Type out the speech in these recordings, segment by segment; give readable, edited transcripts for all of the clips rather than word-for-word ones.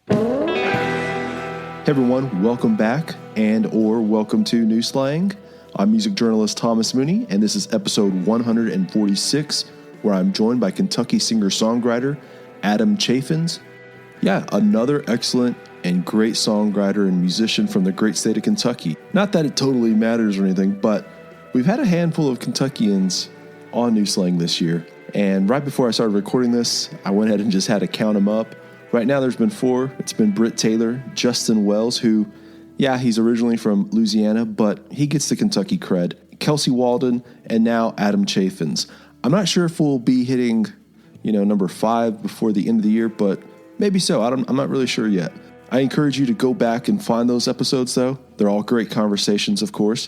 Hey everyone, welcome back or welcome to New Slang. I'm music journalist Thomas Mooney, and this is episode 146, where I'm joined by Kentucky singer-songwriter Adam Chaffins. Yeah, another excellent and great songwriter and musician from the great state of Kentucky. Not that it totally matters or anything, but we've had a handful of Kentuckians on New Slang this year, and right before I started recording this, I went ahead and just had to count them up. Right now, there's been 4. It's been Britt Taylor, Justin Wells, who, yeah, he's originally from Louisiana, but he gets the Kentucky cred, Kelsey Walden, and now Adam Chaffins. I'm not sure if we'll be hitting, number 5 before the end of the year, but maybe so. I'm not really sure yet. I encourage you to go back and find those episodes, though. They're all great conversations, of course.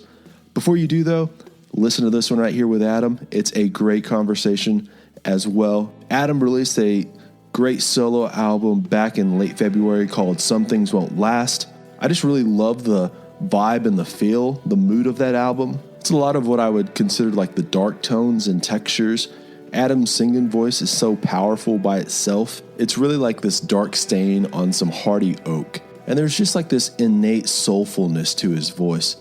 Before you do, though, listen to this one right here with Adam. It's a great conversation as well. Adam released a great solo album back in late February called Some Things Won't Last. I just really love the vibe and the feel, the mood of that album. It's a lot of what I would consider like the dark tones and textures. Adam's singing voice is so powerful by itself. It's really like this dark stain on some hardy oak. And there's just like this innate soulfulness to his voice.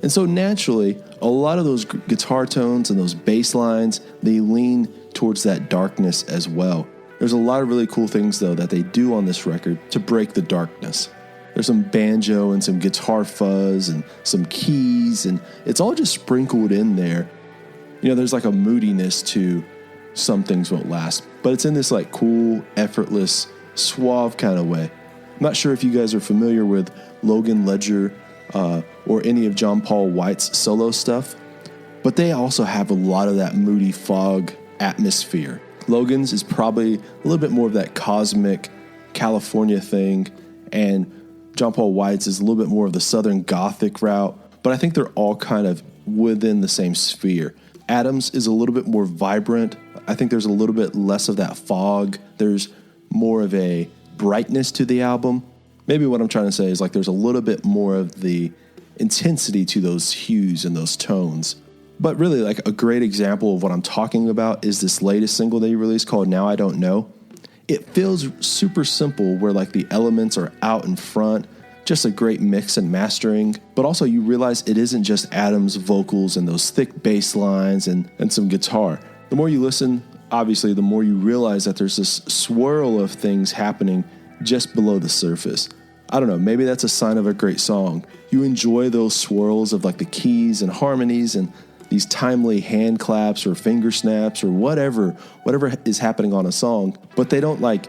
And so naturally, a lot of those guitar tones and those bass lines, they lean towards that darkness as well. There's a lot of really cool things, though, that they do on this record to break the darkness. There's some banjo and some guitar fuzz and some keys, and it's all just sprinkled in there. There's like a moodiness to Some Things Won't Last, but it's in this like cool, effortless, suave kind of way. I'm not sure if you guys are familiar with Logan Ledger or any of John Paul White's solo stuff, but they also have a lot of that moody fog atmosphere. Logan's is probably a little bit more of that cosmic California thing, and John Paul White's is a little bit more of the Southern Gothic route, but I think they're all kind of within the same sphere. Adam's is a little bit more vibrant. I think there's a little bit less of that fog. There's more of a brightness to the album. Maybe what I'm trying to say is like there's a little bit more of the intensity to those hues and those tones. But really, like a great example of what I'm talking about is this latest single that he released called Now I Don't Know. It feels super simple where like the elements are out in front, just a great mix and mastering. But also you realize it isn't just Adam's vocals and those thick bass lines and some guitar. The more you listen, obviously, the more you realize that there's this swirl of things happening just below the surface. I don't know, maybe that's a sign of a great song. You enjoy those swirls of like the keys and harmonies and these timely hand claps or finger snaps or whatever is happening on a song, but they don't like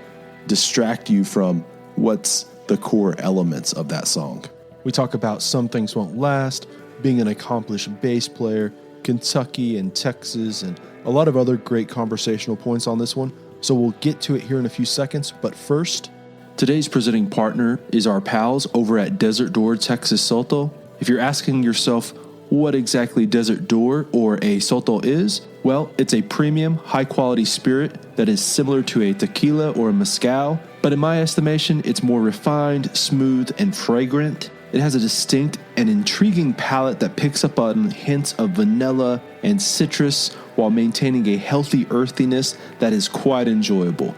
distract you from what's the core elements of that song. We talk about Some Things Won't Last, being an accomplished bass player, Kentucky and Texas, and a lot of other great conversational points on this one. So we'll get to it here in a few seconds, but first, today's presenting partner is our pals over at Desert Door Texas Soto. If you're asking yourself what exactly Desert Door or a Soto is, well, it's a premium, high-quality spirit that is similar to a tequila or a mezcal, but in my estimation, it's more refined, smooth, and fragrant. It has a distinct and intriguing palate that picks up on hints of vanilla and citrus while maintaining a healthy earthiness that is quite enjoyable.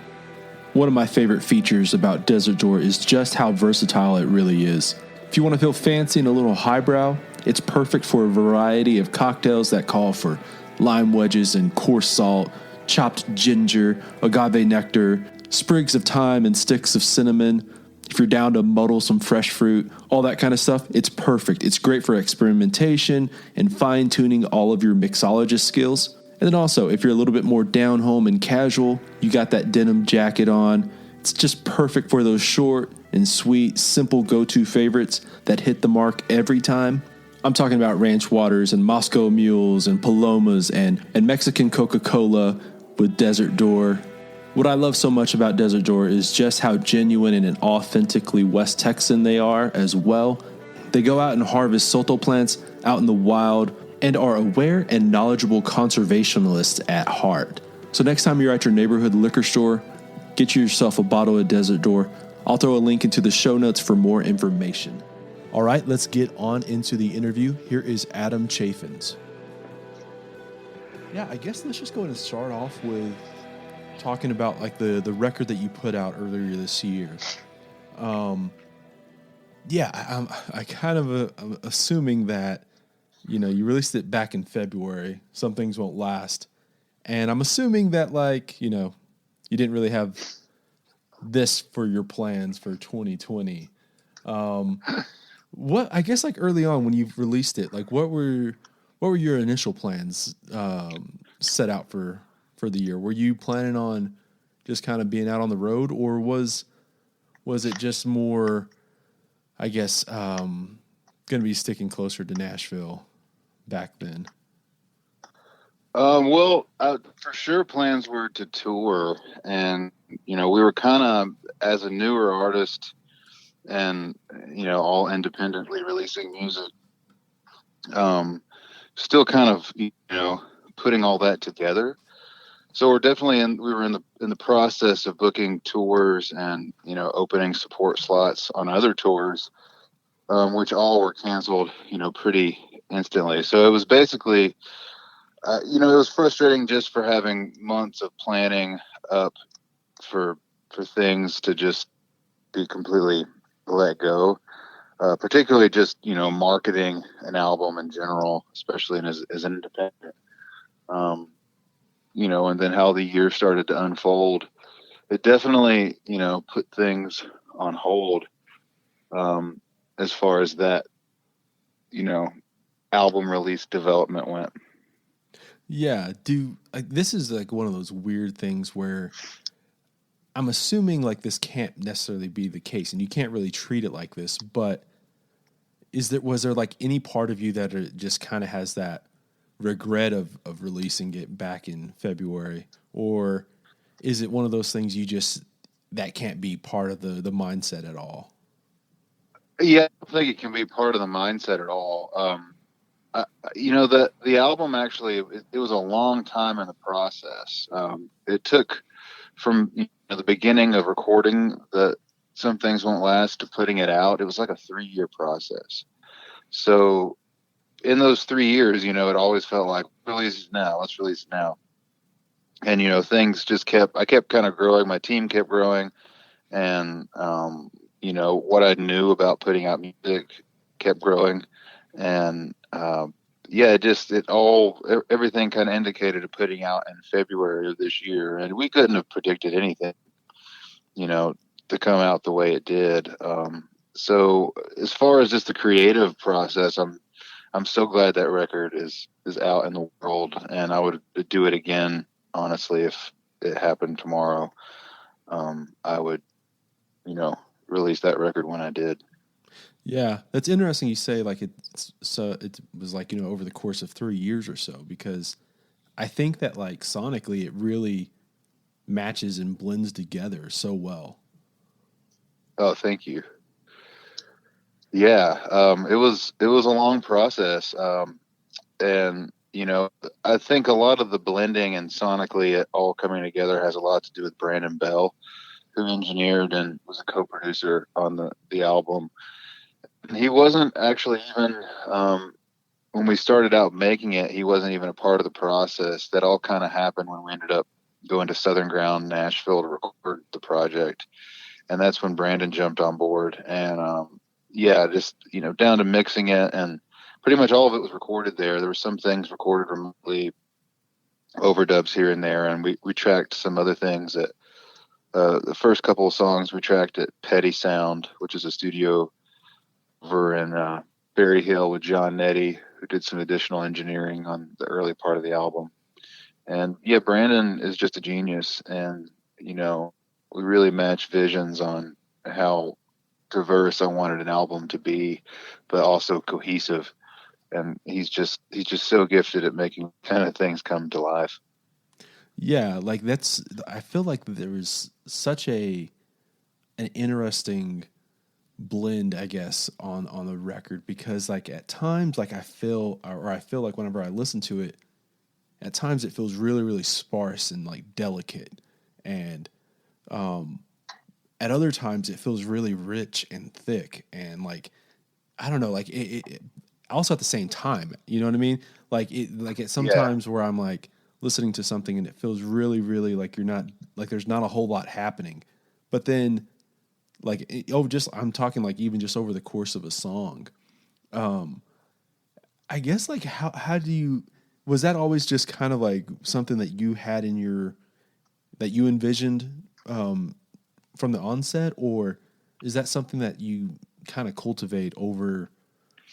One of my favorite features about Desert Door is just how versatile it really is. If you want to feel fancy and a little highbrow, it's perfect for a variety of cocktails that call for lime wedges and coarse salt, chopped ginger, agave nectar, sprigs of thyme and sticks of cinnamon. If you're down to muddle some fresh fruit, all that kind of stuff, it's perfect. It's great for experimentation and fine-tuning all of your mixologist skills. And then also, if you're a little bit more down home and casual, you got that denim jacket on. It's just perfect for those short and sweet, simple go-to favorites that hit the mark every time. I'm talking about ranch waters and Moscow mules and palomas and Mexican Coca-Cola with Desert Door. What I love so much about Desert Door is just how genuine and authentically West Texan they are as well. They go out and harvest Soto plants out in the wild and are aware and knowledgeable conservationists at heart. So next time you're at your neighborhood liquor store, get yourself a bottle of Desert Door. I'll throw a link into the show notes for more information. All right, let's get on into the interview. Here is Adam Chaffins. Yeah, I guess let's just go ahead and start off with talking about like the record that you put out earlier this year. Yeah, I kind of I'm assuming that you released it back in February. Some things won't last, and I'm assuming that you didn't really have this for your plans for 2020. What I guess like early on when you released it, like what were your initial plans set out for the year? Were you planning on just kind of being out on the road, or was it just more, I guess, going to be sticking closer to Nashville back then? Well, for sure, plans were to tour, and we were kind of as a newer artist, and all independently releasing music. Um, Still kind of putting all that together. So we're definitely in. We were in the process of booking tours and opening support slots on other tours, which all were canceled pretty instantly. So it was basically it was frustrating just for having months of planning up for things to just be completely let go. Particularly just marketing an album in general, especially as an independent. Um, and then how the year started to unfold, it definitely put things on hold um, as far as that you know album release development went. Yeah, this is like one of those weird things where I'm assuming like this can't necessarily be the case, and you can't really treat it like this. But was there like any part of you that just kind of has that regret of releasing it back in February, or is it one of those things you just that can't be part of the mindset at all? Yeah, I don't think it can be part of the mindset at all. The album actually it was a long time in the process. It took from the beginning of recording the Some Things Won't Last to putting it out. It was like a 3-year process. So in those 3 years, it always felt like release it now, let's release it now. And things just I kept kind of growing. My team kept growing, and what I knew about putting out music kept growing, and yeah, everything kind of indicated to putting out in February of this year, and we couldn't have predicted anything, you know, to come out the way it did. So as far as just the creative process, I'm so glad that record is out in the world, and I would do it again, honestly, if it happened tomorrow. I would, you know, release that record when I did. Yeah, that's interesting. You say like it was like over the course of 3 years or so, because I think that like sonically it really matches and blends together so well. Oh, thank you. Yeah, it was a long process, and I think a lot of the blending and sonically it all coming together has a lot to do with Brandon Bell, who engineered and was a co-producer on the album. And he wasn't actually even when we started out making it. He wasn't even a part of the process. That all kind of happened when we ended up going to Southern Ground, Nashville, to record the project, and that's when Brandon jumped on board. And yeah, just down to mixing it, and pretty much all of it was recorded there. There were some things recorded remotely, overdubs here and there, and we tracked some other things that the first couple of songs we tracked at Petty Sound, which is a studio over in Berry Hill with John Nettie, who did some additional engineering on the early part of the album. And yeah, Brandon is just a genius, and we really match visions on how diverse I wanted an album to be, but also cohesive. And he's just so gifted at making kind of things come to life. Yeah, like I feel like there was such an interesting blend, I guess, on the record, because like at times like I feel like whenever I listen to it, at times it feels really really sparse and like delicate, and at other times it feels really rich and thick, and like I don't know, like also at the same time, you know what I mean? Like at Yeah. sometimes where I'm like listening to something and it feels really, really like you're not like there's not a whole lot happening, but then just I'm talking like even just over the course of a song. I guess like how do you was that always just kind of like something that you had in your that you envisioned from the onset, or is that something that you kind of cultivate over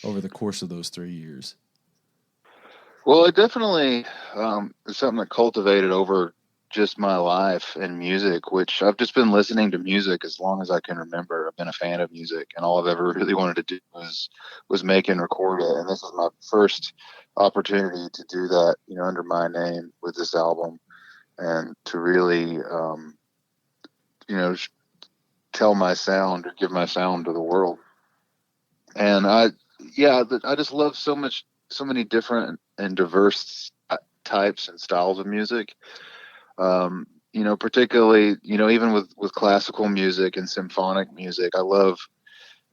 the course of those 3 years? Well, it definitely is something that cultivated over just my life and music, which I've just been listening to music as long as I can remember. I've been a fan of music, and all I've ever really wanted to do was make and record it. And this is my first opportunity to do that, under my name with this album, and to really, you know, sh- tell my sound or give my sound to the world. And I just love so many different and diverse types and styles of music. Particularly, even with classical music and symphonic music,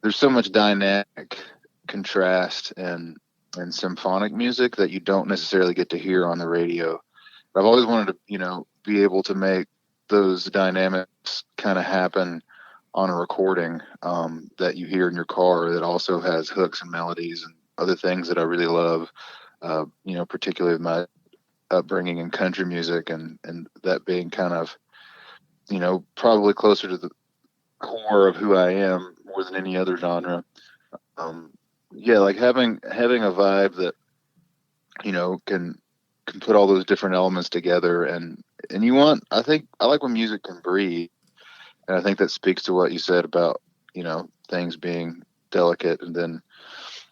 there's so much dynamic contrast and symphonic music that you don't necessarily get to hear on the radio. I've always wanted to, be able to make those dynamics kind of happen on a recording that you hear in your car that also has hooks and melodies and other things that I really love. Particularly with my upbringing in country music and that being kind of, probably closer to the core of who I am more than any other genre. Um, yeah, like having a vibe that, can put all those different elements together and I think I like when music can breathe. And I think that speaks to what you said about, things being delicate and then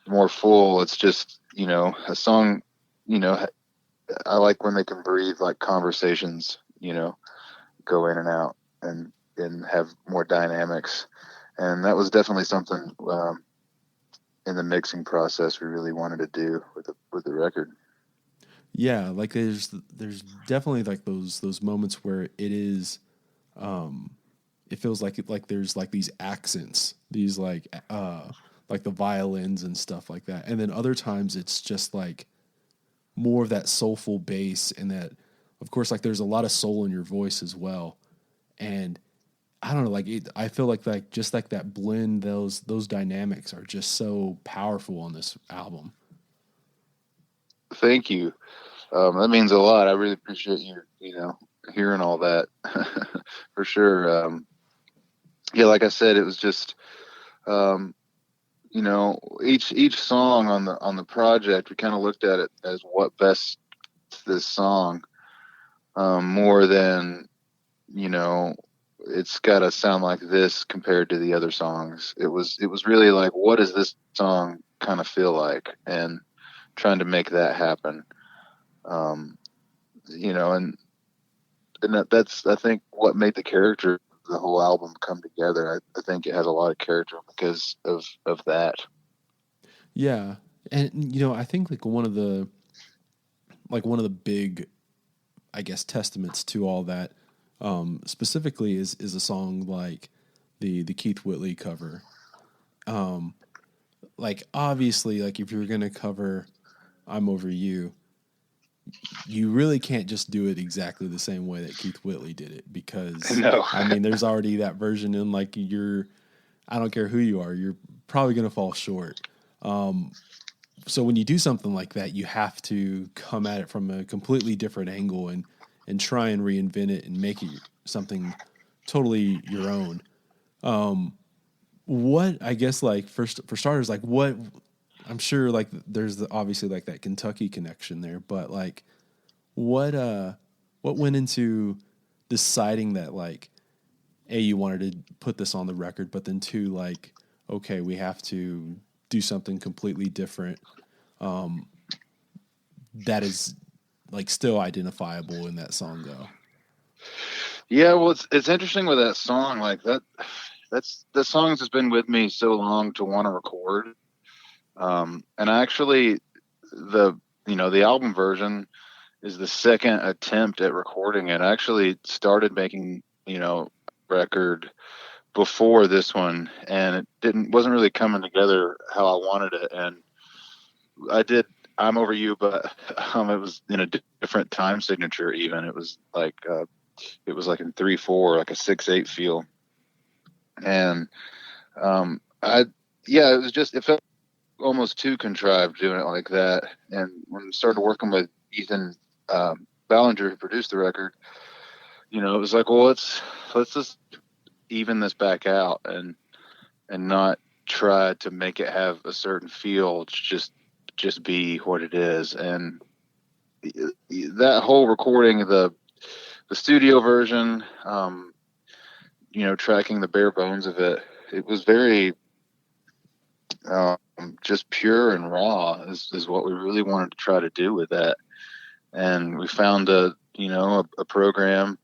more full. It's just, a song, you know, I like when they can breathe like conversations, go in and out and have more dynamics. And that was definitely something in the mixing process we really wanted to do with the record. Yeah, like there's definitely like those moments where it is it feels like there's like these accents, these like the violins and stuff like that. And then other times it's just like more of that soulful bass and that of course like there's a lot of soul in your voice as well. And I don't know, I feel like just like that blend, those dynamics are just so powerful on this album. Thank you. That means a lot. I really appreciate you, hearing all that for sure. Yeah, like I said, it was just, um, each song on the project, we kind of looked at it as what best fits this song, more than, you know, it's got to sound like this compared to the other songs. It was really like, what does this song kind of feel like, and trying to make that happen. Um, and that's I think what made the character of the whole album come together. I think it has a lot of character because of that. Yeah. And I think one of the big I guess testaments to all that specifically is a song like the Keith Whitley cover. Like obviously like if you're going to cover I'm Over You, you really can't just do it exactly the same way that Keith Whitley did it because No. I mean there's already that version in like I don't care who you are, you're probably going to fall short. So when you do something like that, you have to come at it from a completely different angle and try and reinvent it and make it something totally your own. What I guess like first for starters, like what I'm sure like there's obviously like that Kentucky connection there, but like what uh what went into deciding that like A, you wanted to put this on the record, but then two, like, okay, we have to do something completely different that is like still identifiable in that song though. Yeah, well, it's interesting with that song. Like that's the songs has been with me so long to want to record. And actually, the album version is the second attempt at recording it. I actually started making record before this one, and it wasn't really coming together how I wanted it. And I did I'm Over You, but it was in a different time signature. Even it was like in 3/4, like a 6/8 feel. And I yeah, it felt almost too contrived doing it like that. And when we started working with Ethan Ballinger, who produced the record, it was like, well, let's just even this back out and not try to make it have a certain feel. It's just be what it is. And that whole recording, the studio version, tracking the bare bones of it, it was very just pure and raw is what we really wanted to try to do with that. And we found a program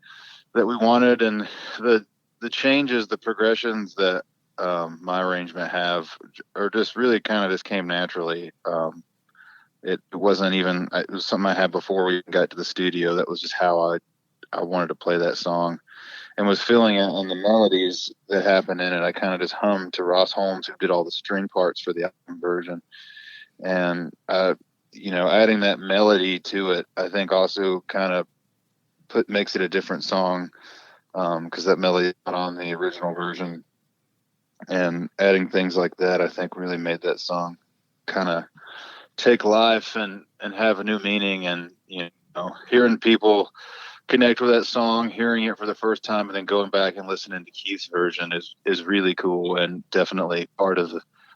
that we wanted, and the changes, the progressions that my arrangement have are just really kind of just came naturally. It wasn't even, it was something I had before we got to the studio. That was just how I wanted to play that song, and was feeling it on the melodies that happened in it. I kind of just hummed to Ross Holmes, who did all the string parts for the album version. And, adding that melody to it, I think also kind of makes it a different song. Cause that melody is not on the original version, and adding things like that, I think really made that song kind of take life and have a new meaning. And, hearing people connect with that song, hearing it for the first time, and then going back and listening to Keith's version is really cool, and definitely part of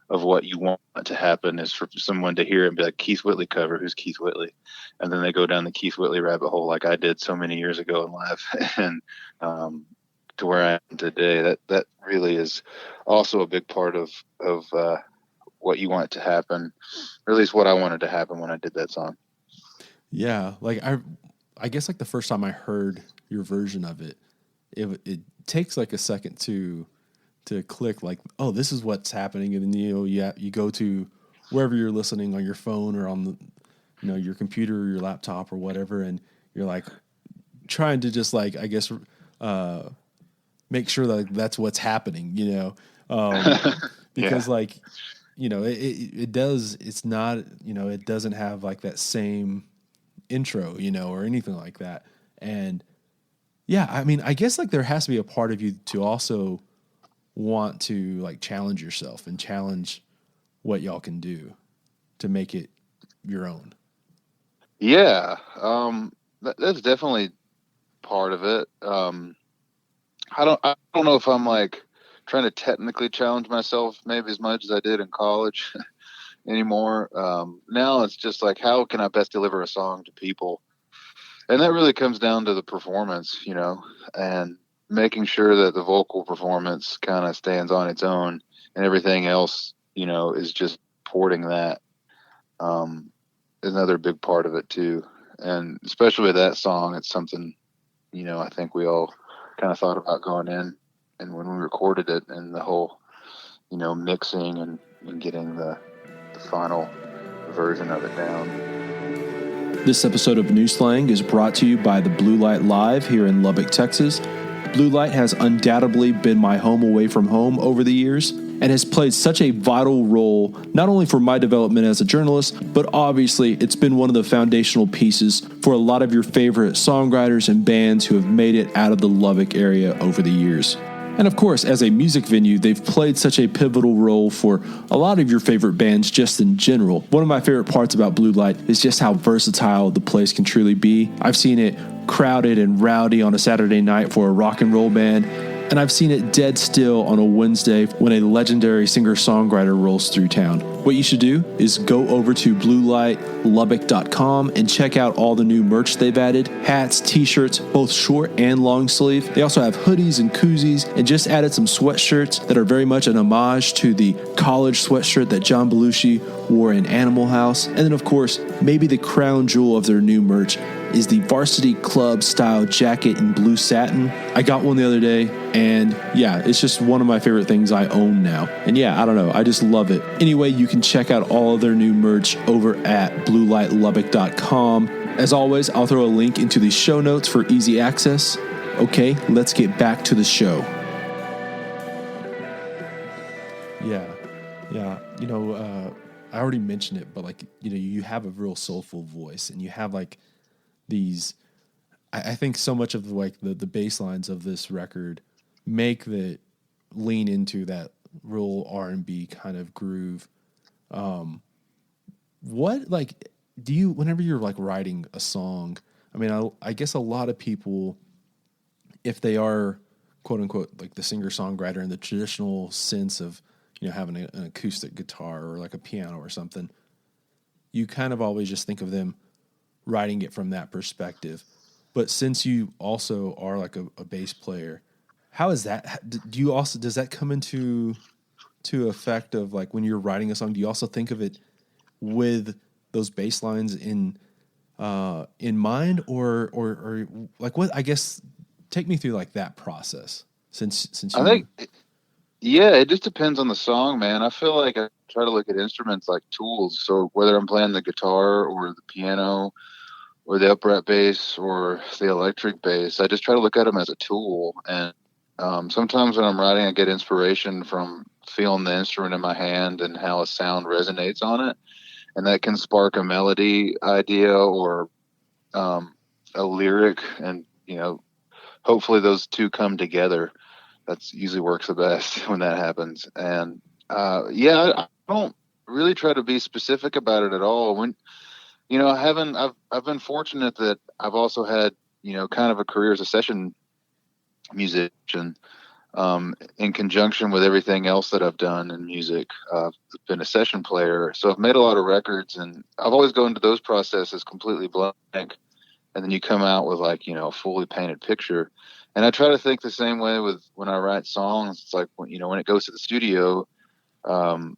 what you want to happen is for someone to hear it and be like, Keith Whitley cover, who's Keith Whitley? And then they go down the Keith Whitley rabbit hole like I did so many years ago in life, and to where I am today. That really is also a big part of what you want to happen, or at least what I wanted to happen when I did that song. Yeah, like I guess like the first time I heard your version of it, it takes like a second to click, like, oh, this is what's happening, and then you go to wherever you're listening on your phone or on the your computer or your laptop or whatever, and you're like trying to just like, I guess, make sure that that's what's happening, because Yeah. like it does, it's not, it doesn't have like that same intro, or anything like that. And yeah, I mean, I guess like there has to be a part of you to also want to like challenge yourself and challenge what y'all can do to make it your own. Yeah. That's definitely part of it. I don't know if I'm like trying to technically challenge myself maybe as much as I did in college anymore. Now it's just like, how can I best deliver a song to people? And that really comes down to the performance, and making sure that the vocal performance kind of stands on its own, and everything else, is just supporting that. Another big part of it too. And especially with that song, it's something, I think we all kind of thought about going in, and when we recorded it, and the whole, mixing and getting the final version of it down. This episode of New Slang is brought to you by the Blue Light Live here in Lubbock, Texas. Blue Light has undoubtedly been my home away from home over the years, and has played such a vital role not only for my development as a journalist, but obviously it's been one of the foundational pieces for a lot of your favorite songwriters and bands who have made it out of the Lubbock area over the years. And of course, as a music venue, they've played such a pivotal role for a lot of your favorite bands just in general. One of my favorite parts about Blue Light is just how versatile the place can truly be. I've seen it crowded and rowdy on a Saturday night for a rock and roll band, and I've seen it dead still on a Wednesday when a legendary singer-songwriter rolls through town. What you should do is go over to bluelightlubbock.com and check out all the new merch they've added. Hats, t-shirts, both short and long sleeve. They also have hoodies and koozies, and just added some sweatshirts that are very much an homage to the college sweatshirt that John Belushi wore in Animal House. And then, of course, maybe the crown jewel of their new merch is the Varsity Club style jacket in blue satin. I got one the other day, and yeah, it's just one of my favorite things I own now. And yeah, I don't know, I just love it. Anyway, you can check out all of their new merch over at bluelightlubbock.com. As always, I'll throw a link into the show notes for easy access. Okay, let's get back to the show. Yeah. I already mentioned it, but like, you have a real soulful voice, and you have like these, I think so much of the bass lines of this record make that lean into that real R&B kind of groove. What like do you whenever you're like writing a song? I mean, I guess a lot of people, if they are quote unquote like the singer songwriter in the traditional sense of having an acoustic guitar or like a piano or something, you kind of always just think of them writing it from that perspective. But since you also are like a bass player, how is that? Do you also does that come into to effect of like when you're writing a song? Do you also think of it with those bass lines in mind, or like what? I guess take me through like that process since I you. think, yeah, it just depends on the song, man. I feel like I try to look at instruments like tools. So whether I'm playing the guitar or the piano or the upright bass or the electric bass, I just try to look at them as a tool. And sometimes when I'm writing, I get inspiration from feeling the instrument in my hand and how a sound resonates on it. And that can spark a melody idea or a lyric. And, hopefully those two come together. That's usually works the best when that happens. And yeah, I don't really try to be specific about it at all. When I haven't. I've been fortunate that I've also had kind of a career as a session musician. In conjunction with everything else that I've done in music, I've been a session player, so I've made a lot of records, and I've always gone into those processes completely blank, and then you come out with like a fully painted picture. And I try to think the same way with when I write songs. It's like when it goes to the studio, um,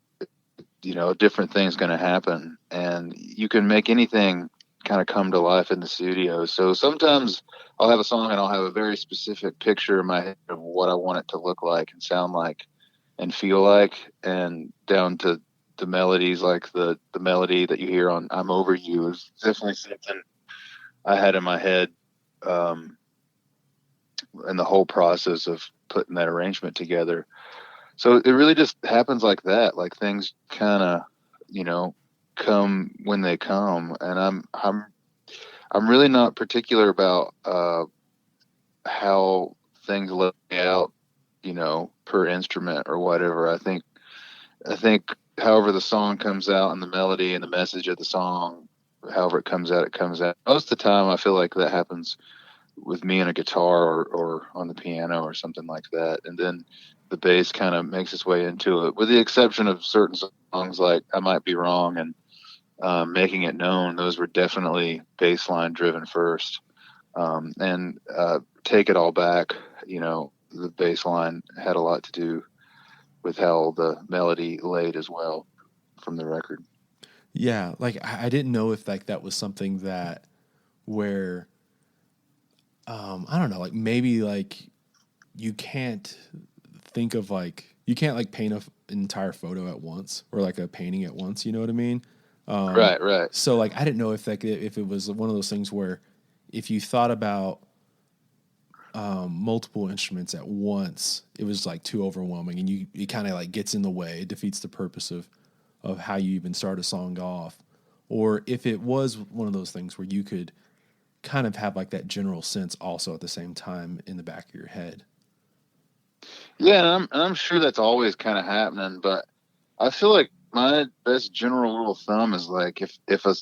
a different thing's going to happen, and you can make anything kind of come to life in the studio. So sometimes I'll have a song and I'll have a very specific picture in my head of what I want it to look like and sound like and feel like, and down to the melodies, like the melody that you hear on "I'm Over You" is definitely something I had in my head, um, in the whole process of putting that arrangement together. So it really just happens like that. Like things kind of, come when they come, and I'm really not particular about how things lay out, per instrument or whatever. I think however the song comes out and the melody and the message of the song, however it comes out, it comes out. Most of the time, I feel like that happens with me and a guitar or on the piano or something like that. And then the bass kind of makes its way into it, with the exception of certain songs like "I Might Be Wrong" and "Making It Known." Those were definitely bass line driven first. And "Take It All Back," the bass line had a lot to do with how the melody laid as well from the record. Yeah, like I didn't know if like that was something that where I don't know, like maybe like you can't think of like you can't like paint an entire photo at once or like a painting at once. You know what I mean? Right, right. So like I didn't know if like if it was one of those things where if you thought about multiple instruments at once, it was like too overwhelming, and it kind of like gets in the way. It defeats the purpose of how you even start a song off. Or if it was one of those things where you could kind of have like that general sense also at the same time in the back of your head. Yeah, and I'm sure that's always kind of happening, but I feel like my best general rule of thumb is like if a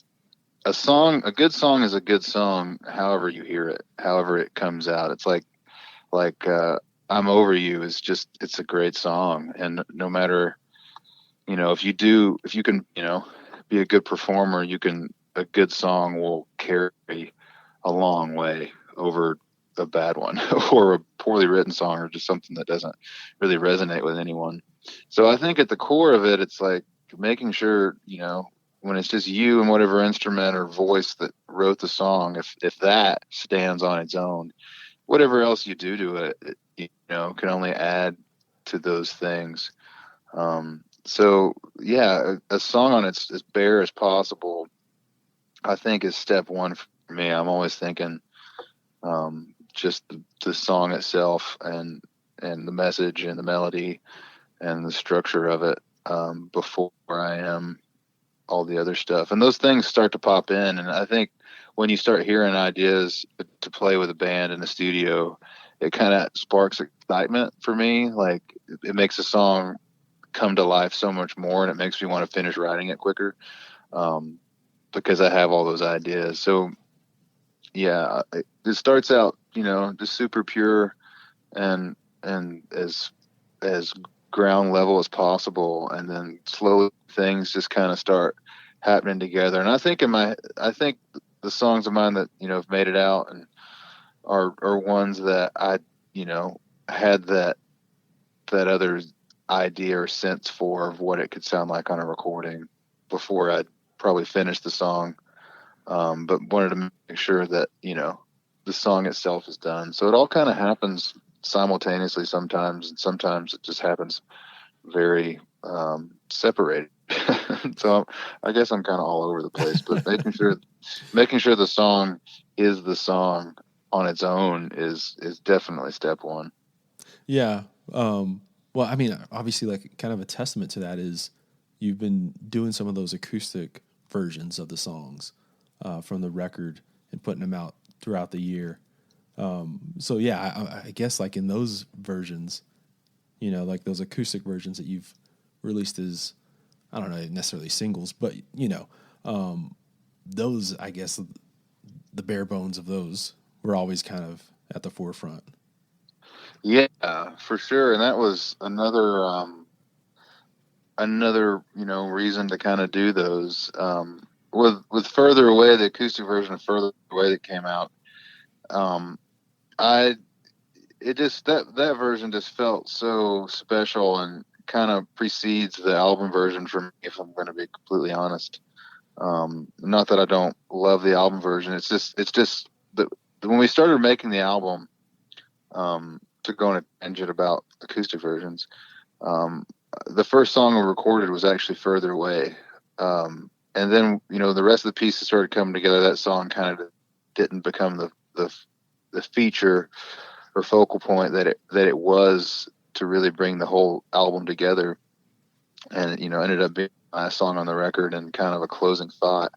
good song is a good song, however you hear it, however it comes out. It's like "I'm Over You" is just, it's a great song, and no matter, if you can, be a good performer, a good song will carry a long way over a bad one or a poorly written song or just something that doesn't really resonate with anyone. So I think at the core of it, it's like making sure, when it's just you and whatever instrument or voice that wrote the song, if that stands on its own, whatever else you do to it, can only add to those things. So yeah, a song on its as bare as possible, I think, is step one for me. I'm always thinking, just the song itself and the message and the melody and the structure of it, before I am all the other stuff. And those things start to pop in. And I think when you start hearing ideas to play with a band in the studio, it kind of sparks excitement for me. Like it makes a song come to life so much more, and it makes me want to finish writing it quicker, because I have all those ideas. So yeah, it starts out, just super pure and as ground level as possible, and then slowly things just kind of start happening together. And I think the songs of mine that have made it out and are ones that I had that other idea or sense for of what it could sound like on a recording before I'd probably finished the song, but wanted to make sure that the song itself is done. So it all kind of happens simultaneously sometimes, and sometimes it just happens very separated. So I guess I'm kind of all over the place, but making sure the song is the song on its own is definitely step one. Yeah. Well, I mean, obviously, like kind of a testament to that is you've been doing some of those acoustic versions of the songs from the record and putting them out throughout the year. So yeah, I guess like in those versions, like those acoustic versions that you've released as, I don't know necessarily singles, but those, I guess the bare bones of those were always kind of at the forefront. Yeah, for sure. And that was another reason to kind of do those. With Further Away, the acoustic version of Further Away that came out, I it just that version just felt so special and kind of precedes the album version for me, if I'm going to be completely honest. Not that I don't love the album version. It's just that when we started making the album, to go on a tangent about acoustic versions, the first song we recorded was actually Further Away. And then, the rest of the pieces started coming together. That song kind of didn't become the feature or focal point that it was to really bring the whole album together. And, ended up being the last song on the record and kind of a closing thought.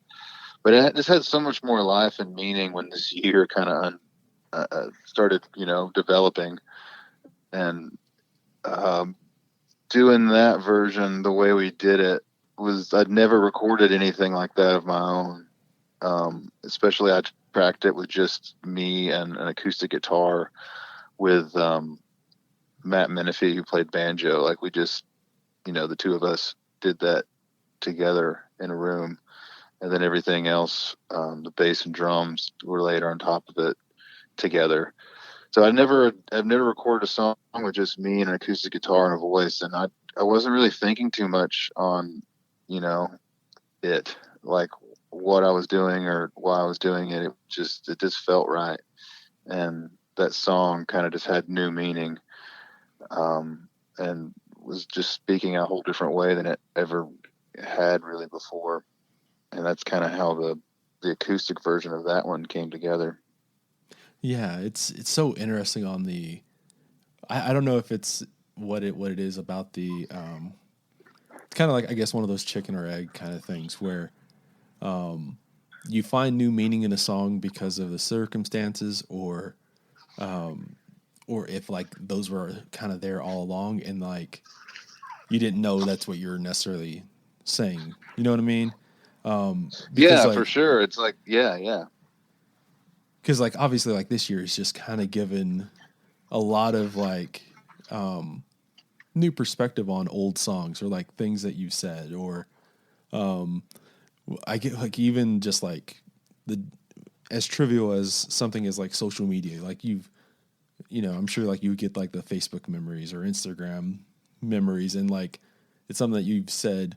But it just had so much more life and meaning when this year kind of started, developing. And doing that version the way we did it was, I'd never recorded anything like that of my own. Especially I tracked it with just me and an acoustic guitar with Matt Menifee, who played banjo. Like we just, the two of us did that together in a room, and then everything else, the bass and drums were laid on top of it together. So I've never recorded a song with just me and an acoustic guitar and a voice, and I wasn't really thinking too much on, it, like what I was doing or why I was doing it. It just felt right, and that song kind of just had new meaning, and was just speaking a whole different way than it ever had really before. And that's kind of how the acoustic version of that one came together. Yeah, it's so interesting on the. I don't know if it's what it is about the. It's kind of like, I guess, one of those chicken or egg kind of things where you find new meaning in a song because of the circumstances, or if like those were kind of there all along and like you didn't know that's what you're necessarily saying. You know what I mean? Because Yeah, like for sure. It's like, yeah. because like obviously like this year is just kind of given a lot of like new perspective on old songs or like things that you've said, or I get like even just like the as trivial as something as like social media, like I'm sure like you get like the Facebook memories or Instagram memories, and like it's something that you've said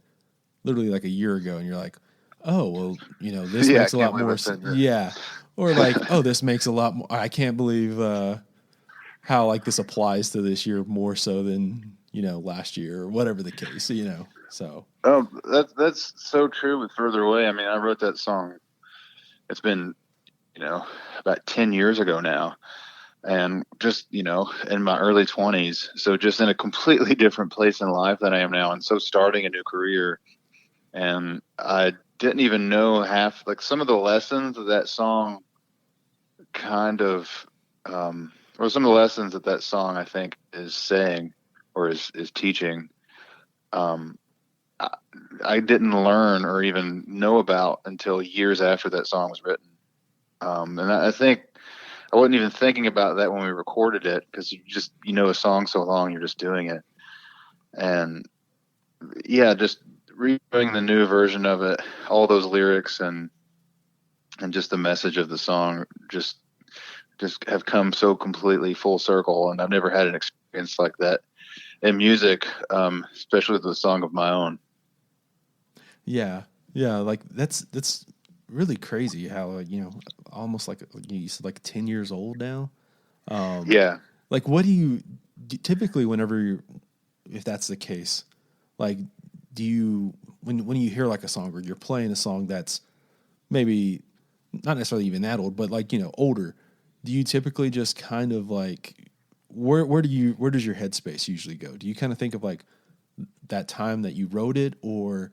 literally like a year ago, and you're like, oh well, this Yeah, I makes a can't lot believe more I said that. yeah, or like, oh, this makes a lot more, I can't believe how like this applies to this year more so than last year or whatever the case, so Oh, that's so true with Further Away. I mean, I wrote that song. It's been, about 10 years ago now, and just, in my early 20s. So just in a completely different place in life than I am now. And so starting a new career, and I didn't even know half, like some of the lessons of that song kind of, or some of the lessons that that song I think is saying or is teaching. Um, I, I didn't learn or even know about until years after that song was written. And I think I wasn't even thinking about that when we recorded it because you know a song so long, you're just doing it. And yeah, just redoing the new version of it, all those lyrics and just the message of the song just have come so completely full circle. And I've never had an experience like that in music, especially with a song of my own. Yeah, yeah, like that's really crazy how almost like you said, like 10 years old now. Um, Yeah. like, what do you typically whenever if that's the case, like, do you when you hear like a song or you're playing a song that's maybe not necessarily even that old, but like older, do you typically just kind of like where does your headspace usually go? Do you kind of think of like that time that you wrote it, or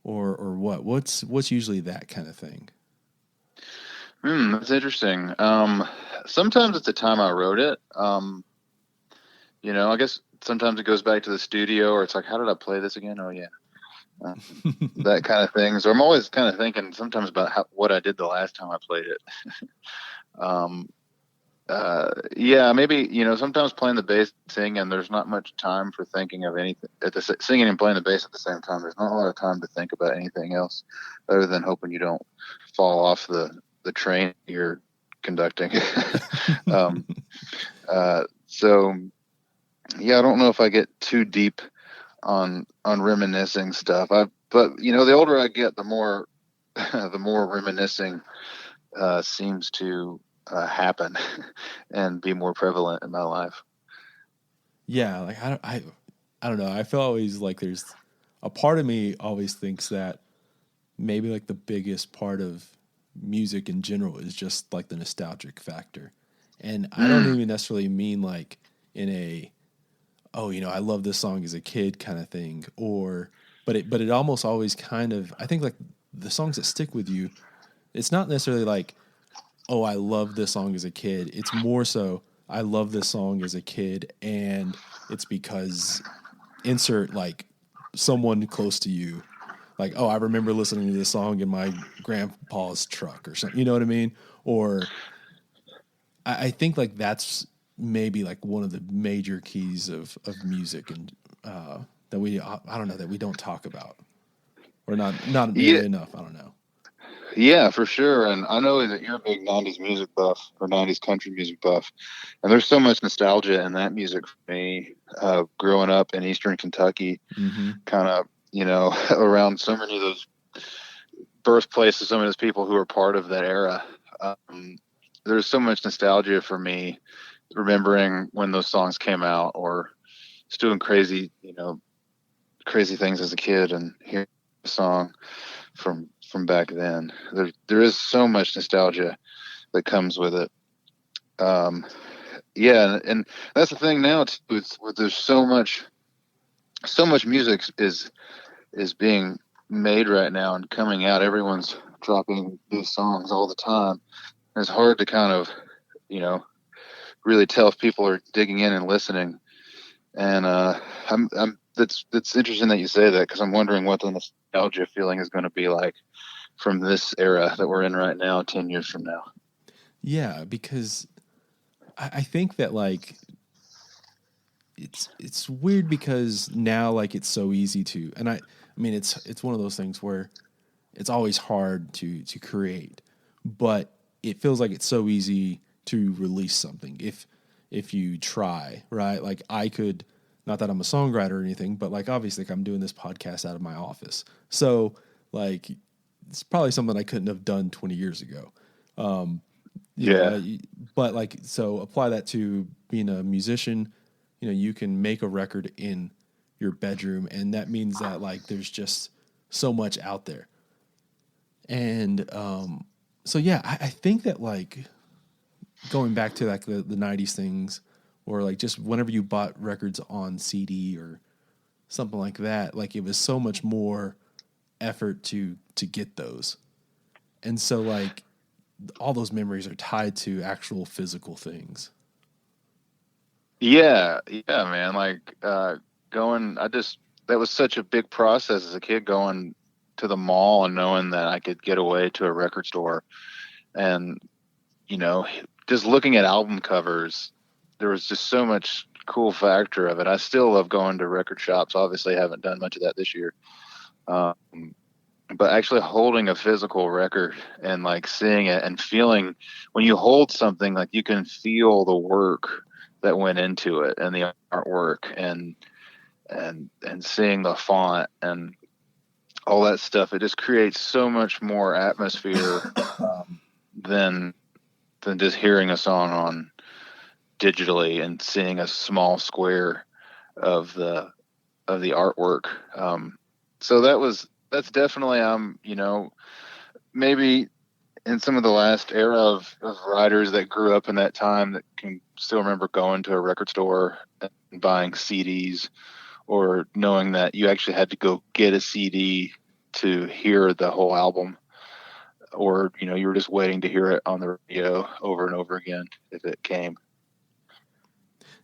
what? What's usually that kind of thing? That's interesting. Sometimes it's the time I wrote it. I guess sometimes it goes back to the studio or it's like, how did I play this again? Oh yeah. That kind of thing. So I'm always kind of thinking sometimes about what I did the last time I played it. Um, yeah, maybe, sometimes playing the bass, singing, there's not much time for thinking of anything singing and playing the bass at the same time. There's not a lot of time to think about anything else other than hoping you don't fall off the train you're conducting. um, so yeah, I don't know if I get too deep on reminiscing stuff. But the older I get, the more the more reminiscing seems to happen and be more prevalent in my life. Yeah, like I don't know. I feel always like there's a part of me always thinks that maybe like the biggest part of music in general is just like the nostalgic factor. And I don't Mm, even necessarily mean like in a oh, I love this song as a kid kind of thing, or but it almost always kind of I think like the songs that stick with you, it's not necessarily like oh, I love this song as a kid. It's more so I love this song as a kid and it's because insert like someone close to you. Like, oh, I remember listening to this song in my grandpa's truck or something. You know what I mean? Or I think like that's maybe like one of the major keys of music and that I don't know that we don't talk about or not yeah, nearly enough. I don't know. yeah, for sure. And I know that you're a big '90s music buff or '90s country music buff, and there's so much nostalgia in that music for me. Growing up in Eastern Kentucky, Mm-hmm. kind of around so many of those birthplaces, some of those people who are part of that era. Um, there's so much nostalgia for me remembering when those songs came out or just doing crazy things as a kid and hearing a song from back then. There is so much nostalgia that comes with it. Um, yeah, and that's the thing now too. There's so much music is being made right now and coming out. Everyone's dropping new songs all the time. And it's hard to kind of you know really tell if people are digging in and listening. And I'm that's interesting that you say that because I'm wondering what the nostalgia feeling is going to be like from this era that we're in right now, 10 years from now. Yeah, because I think that like it's weird because now like it's so easy to and I mean it's one of those things where it's always hard to create, but it feels like it's so easy to release something if you try, right? Like I could not that I'm a songwriter or anything, but like obviously like I'm doing this podcast out of my office. So like it's probably something I couldn't have done 20 years ago. Um, you know, Yeah. uh, but like so apply that to being a musician, you can make a record in your bedroom and that means that like there's just so much out there. And so yeah, I think that like going back to like the 90s things or like just whenever you bought records on CD or something like that, like it was so much more effort to get those. And so like all those memories are tied to actual physical things. Yeah, man. Like going, that was such a big process as a kid going to the mall and knowing that I could get away to a record store and, you know, just looking at album covers, there was just so much cool factor of it. I still love going to record shops. Obviously, I haven't done much of that this year. Um, but actually holding a physical record and like seeing it and feeling when you hold something, like you can feel the work that went into it and the artwork and seeing the font and all that stuff. It just creates so much more atmosphere than just hearing a song on digitally and seeing a small square of the artwork. So that's definitely maybe in some of the last era of writers that grew up in that time that can still remember going to a record store and buying CDs, or knowing that you actually had to go get a CD to hear the whole album, or you were just waiting to hear it on the radio over and over again if it came.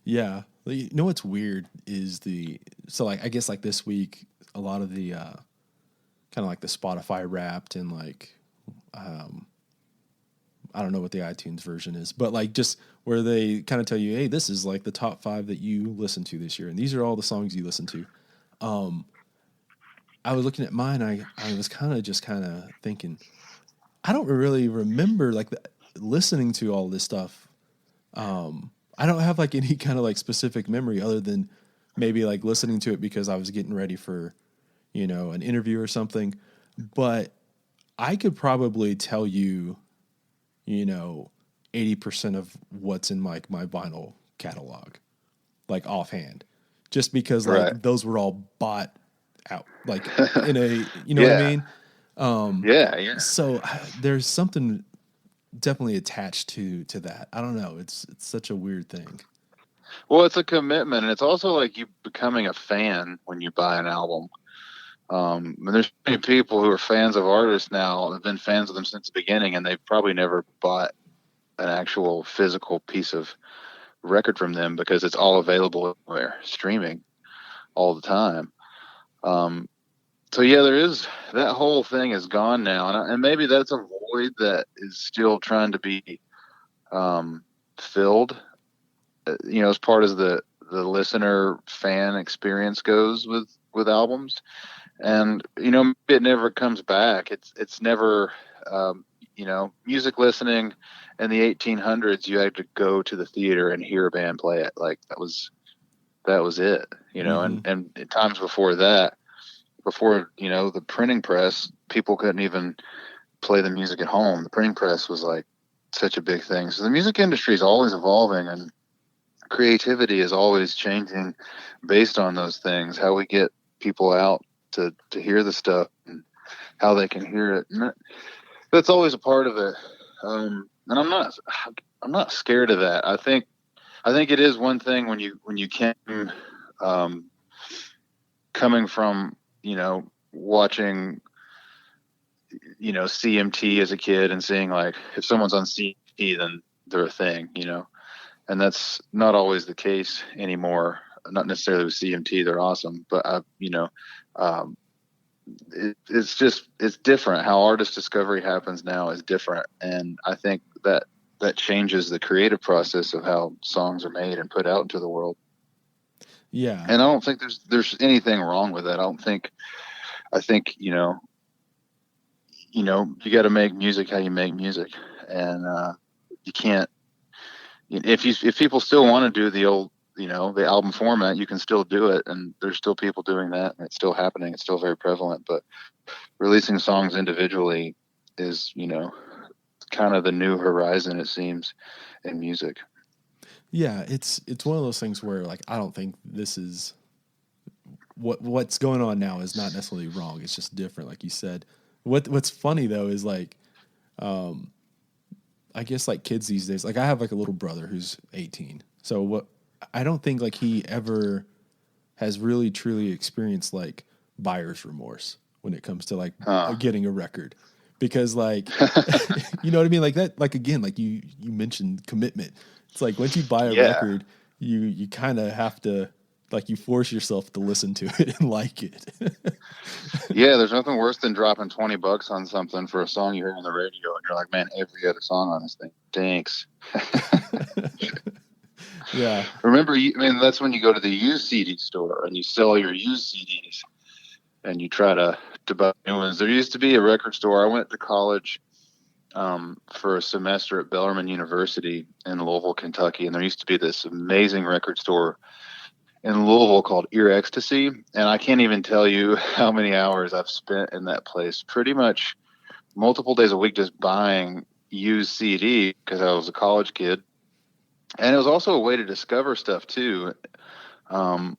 Yeah. You know what's weird is so like I guess like this week a lot of the kind of like the Spotify Wrapped and like I don't know what the iTunes version is, but like just where they kind of tell you, hey, this is like the top 5 that you listened to this year, and these are all the songs you listened to. I was looking at mine. I was kind of thinking, I don't really remember like listening to all this stuff. I don't have like any kind of like specific memory other than maybe like listening to it because I was getting ready for, an interview or something. But I could probably tell you, 80% of what's in like my vinyl catalog, like offhand, just because Right. like those were all bought out, like in a, what I Yeah. mean? Yeah. So there's something definitely attached to that. I don't know. It's such a weird thing. Well, it's a commitment, and it's also like you becoming a fan when you buy an album. And there's many people who are fans of artists now, have been fans of them since the beginning, and they've probably never bought an actual physical piece of record from them because it's all available everywhere, streaming all the time. So yeah, there is that whole thing is gone now, and maybe that's a void that is still trying to be filled. As part of the listener fan experience goes with albums, and it never comes back. It's never music listening in the 1800s. You had to go to the theater and hear a band play it. Like that was it. Mm-hmm. And times before that, before the printing press, people couldn't even play the music at home. The printing press was like such a big thing. So the music industry is always evolving, and creativity is always changing based on those things. How we get people out to hear the stuff and how they can hear it. And that's always a part of it. And I'm not scared of that. I think it is one thing when you came coming from watching CMT as a kid and seeing like if someone's on CMT then they're a thing, and that's not always the case anymore. Not necessarily with CMT, they're awesome, but it's different. How artist discovery happens now is different, and I think that changes the creative process of how songs are made and put out into the world. Yeah. And I don't think there's anything wrong with that. I think you got to make music how you make music, and you can't. If people still want to do the old, the album format, you can still do it, and there's still people doing that, and it's still happening. It's still very prevalent, but releasing songs individually is, kind of the new horizon, it seems, in music. Yeah, it's one of those things where like I don't think this is what's going on now is not necessarily wrong. It's just different, like you said. What's funny though is like, I guess like kids these days. Like I have like a little brother who's 18. So what I don't think like he ever has really truly experienced like buyer's remorse when it comes to like getting a record, because like you know what I mean, like that, like again, like you mentioned commitment. It's like once you buy a Yeah. record, you kind of have to, like, you force yourself to listen to it and like it. Yeah, there's nothing worse than dropping $20 on something for a song you hear on the radio, and you're like, man, every other song on this thing stinks. Yeah. Remember, I mean, that's when you go to the used CD store and you sell your used CDs, and you try to buy new ones. There used to be a record store. I went to college for a semester at Bellarmine University in Louisville, Kentucky, and there used to be this amazing record store in Louisville called Ear Ecstasy, and I can't even tell you how many hours I've spent in that place, pretty much multiple days a week, just buying used CD because I was a college kid, and it was also a way to discover stuff too. Um,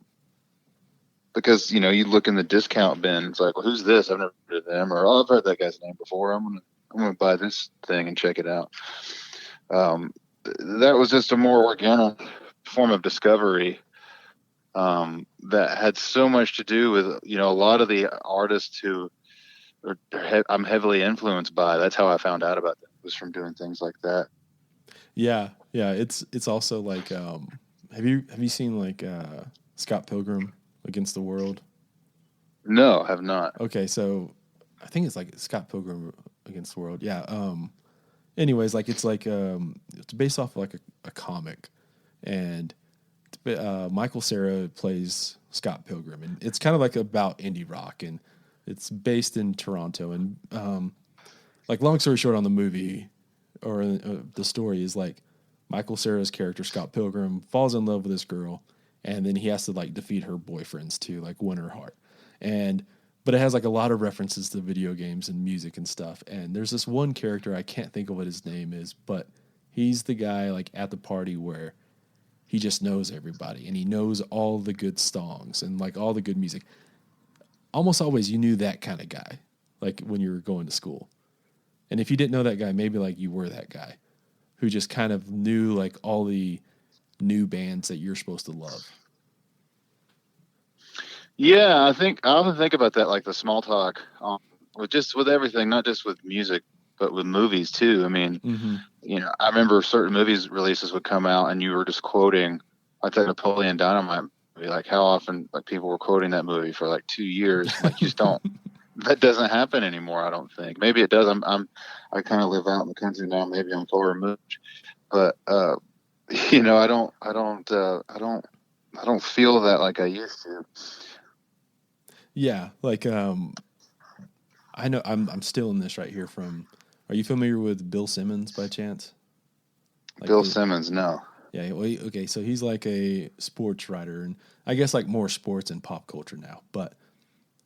because you look in the discount bin, it's like, well, who's this? I've never heard of them, or oh, I've heard that guy's name before. I'm gonna buy this thing and check it out. That was just a more organic form of discovery that had so much to do with a lot of the artists who I'm heavily influenced by. That's how I found out about them, was from doing things like that. Yeah. It's also like, have you seen like Scott Pilgrim Against the World? No, have not. Okay, so I think it's like Scott Pilgrim Against the World. Yeah. Anyways, like it's based off of like a comic, and Michael Cera plays Scott Pilgrim, and it's kind of like about indie rock, and it's based in Toronto. And like, long story short, on the movie or the story is like Michael Cera's character Scott Pilgrim falls in love with this girl, and then he has to like defeat her boyfriends to like win her heart. And but it has like a lot of references to video games and music and stuff. And there's this one character, I can't think of what his name is, but he's the guy like at the party where he just knows everybody and he knows all the good songs and like all the good music. Almost always you knew that kind of guy, like when you were going to school. And if you didn't know that guy, maybe like you were that guy who just kind of knew like all the new bands that you're supposed to love. Yeah, I often think about that, like the small talk, with everything, not just with music, but with movies too. I mean, Mm-hmm. I remember certain movies releases would come out, and you were just quoting, like that Napoleon Dynamite movie. Like, how often like people were quoting that movie for like 2 years. Like, you just don't. That doesn't happen anymore. I don't think. Maybe it does. I kind of live out in the country now. Maybe I'm far removed, but I don't feel that like I used to. Yeah, like I know I'm still in this right here from. Are you familiar with Bill Simmons by chance? Like Bill Simmons, no. Yeah, well, okay, so he's like a sports writer, and I guess like more sports and pop culture now. But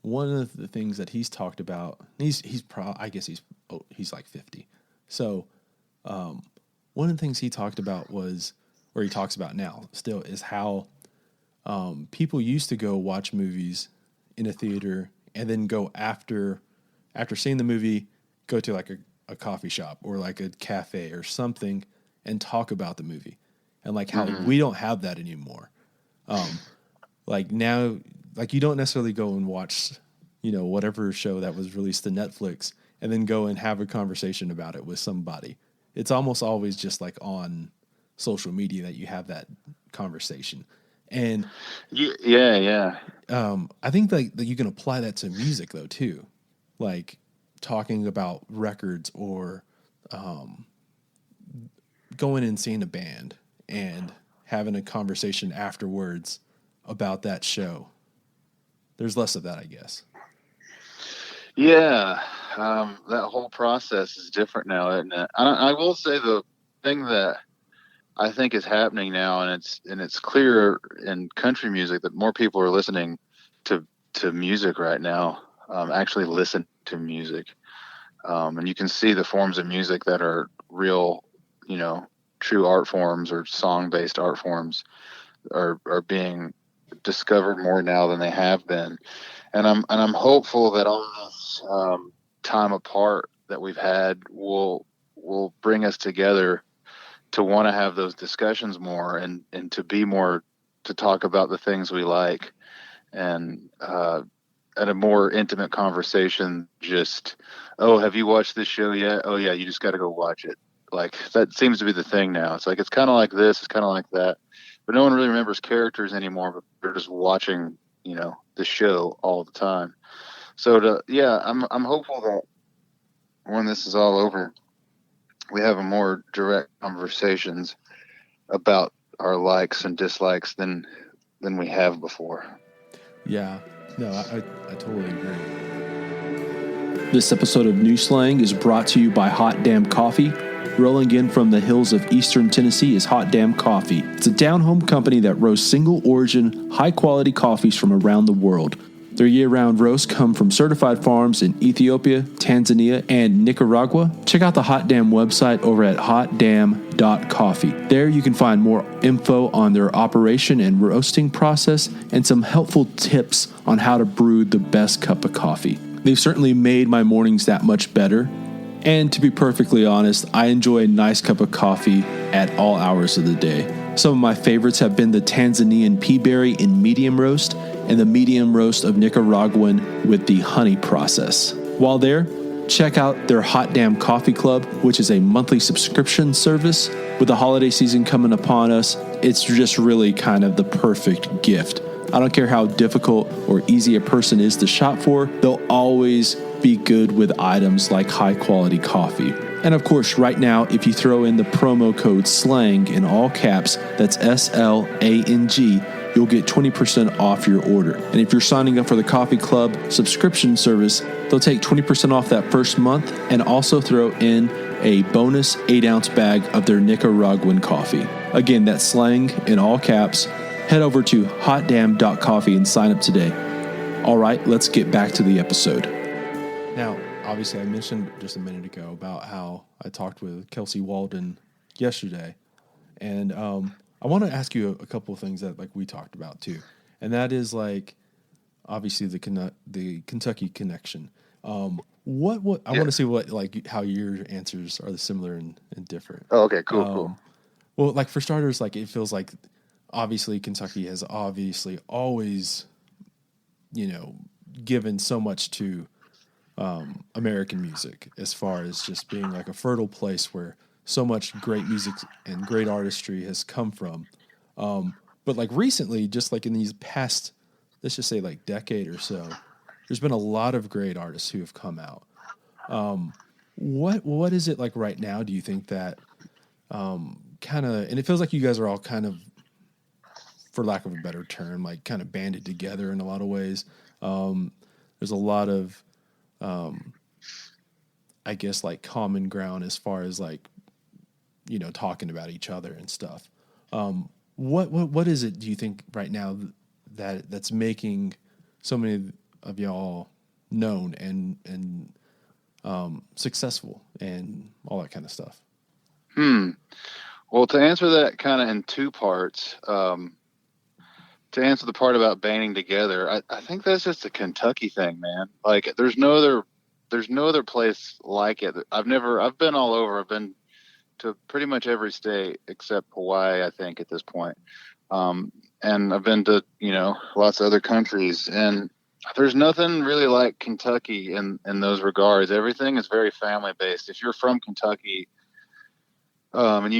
one of the things that he's talked about, I guess he's like 50. So one of the things he talked about was, or he talks about now still, is how people used to go watch movies in a theater and then go after seeing the movie, go to like a coffee shop or like a cafe or something and talk about the movie. And like how we don't have that anymore. Like now, like you don't necessarily go and watch, whatever show that was released to Netflix and then go and have a conversation about it with somebody. It's almost always just like on social media that you have that conversation. And yeah. I think that you can apply that to music though too, like talking about records or going and seeing a band and having a conversation afterwards about that show. There's less of that, I guess. Yeah, that whole process is different now, isn't it? I will say the thing that I think is happening now, and it's clear in country music that more people are listening to music right now. Actually, listen to music, and you can see the forms of music that are real, true art forms or song-based art forms are being discovered more now than they have been, and I'm hopeful that all this time apart that we've had will bring us together to want to have those discussions more and to be more, to talk about the things we like, and at a more intimate conversation. Just, oh, have you watched this show yet? Oh yeah, you just got to go watch it. Like, that seems to be the thing now. It's like, it's kind of like this, it's kind of like that. but no one really remembers characters anymore, but they're just watching, the show all the time. So I'm hopeful that when this is all over, we have a more direct conversations about our likes and dislikes than we have before. Yeah, no, I totally agree. This episode of New Slang is brought to you by Hot Damn Coffee. Rolling in from the hills of eastern Tennessee is Hot Damn Coffee. It's a down-home company that roasts single-origin, high-quality coffees from around the world. Their year-round roasts come from certified farms in Ethiopia, Tanzania, and Nicaragua. Check out the Hot Damn website over at hotdamn.coffee. There you can find more info on their operation and roasting process and some helpful tips on how to brew the best cup of coffee. They've certainly made my mornings that much better. And to be perfectly honest, I enjoy a nice cup of coffee at all hours of the day. Some of my favorites have been the Tanzanian pea berry in medium roast and the medium roast of Nicaraguan with the honey process. While there, check out their Hot Damn Coffee Club, which is a monthly subscription service. With the holiday season coming upon us, it's just really kind of the perfect gift. I don't care how difficult or easy a person is to shop for, they'll always be good with items like high quality coffee. And of course, right now, if you throw in the promo code SLANG in all caps, that's SLANG, you'll get 20% off your order. And if you're signing up for the Coffee Club subscription service, they'll take 20% off that first month and also throw in a bonus 8-ounce bag of their Nicaraguan coffee. Again, that's SLANG in all caps. Head over to hotdamn.coffee and sign up today. All right, let's get back to the episode. Now, obviously, I mentioned just a minute ago about how I talked with Kelsey Walden yesterday, and I want to ask you a couple of things that we talked about too, and that is obviously the Kentucky connection. What I want to see how your answers are similar and different. Oh, okay, cool. Well, for starters, it feels like obviously Kentucky has obviously always, given so much to American music as far as just being a fertile place where so much great music and great artistry has come from. But recently, just in these past, let's just say decade or so, there's been a lot of great artists who have come out. What is it like right now? Do you think that kind of, and it feels like you guys are all kind of, for lack of a better term, kind of banded together in a lot of ways. There's a lot of, I guess common ground as far as talking about each other and stuff. What is it, do you think right now that's making so many of y'all known and successful and all that kind of stuff? Well, to answer that kind of in two parts, to answer the part about banding together, I think that's just a Kentucky thing, man. There's no other place like it. I've been all over. I've been to pretty much every state except Hawaii, I think, at this point. And I've been to, lots of other countries, and there's nothing really like Kentucky in those regards. Everything is very family based. If you're from Kentucky, and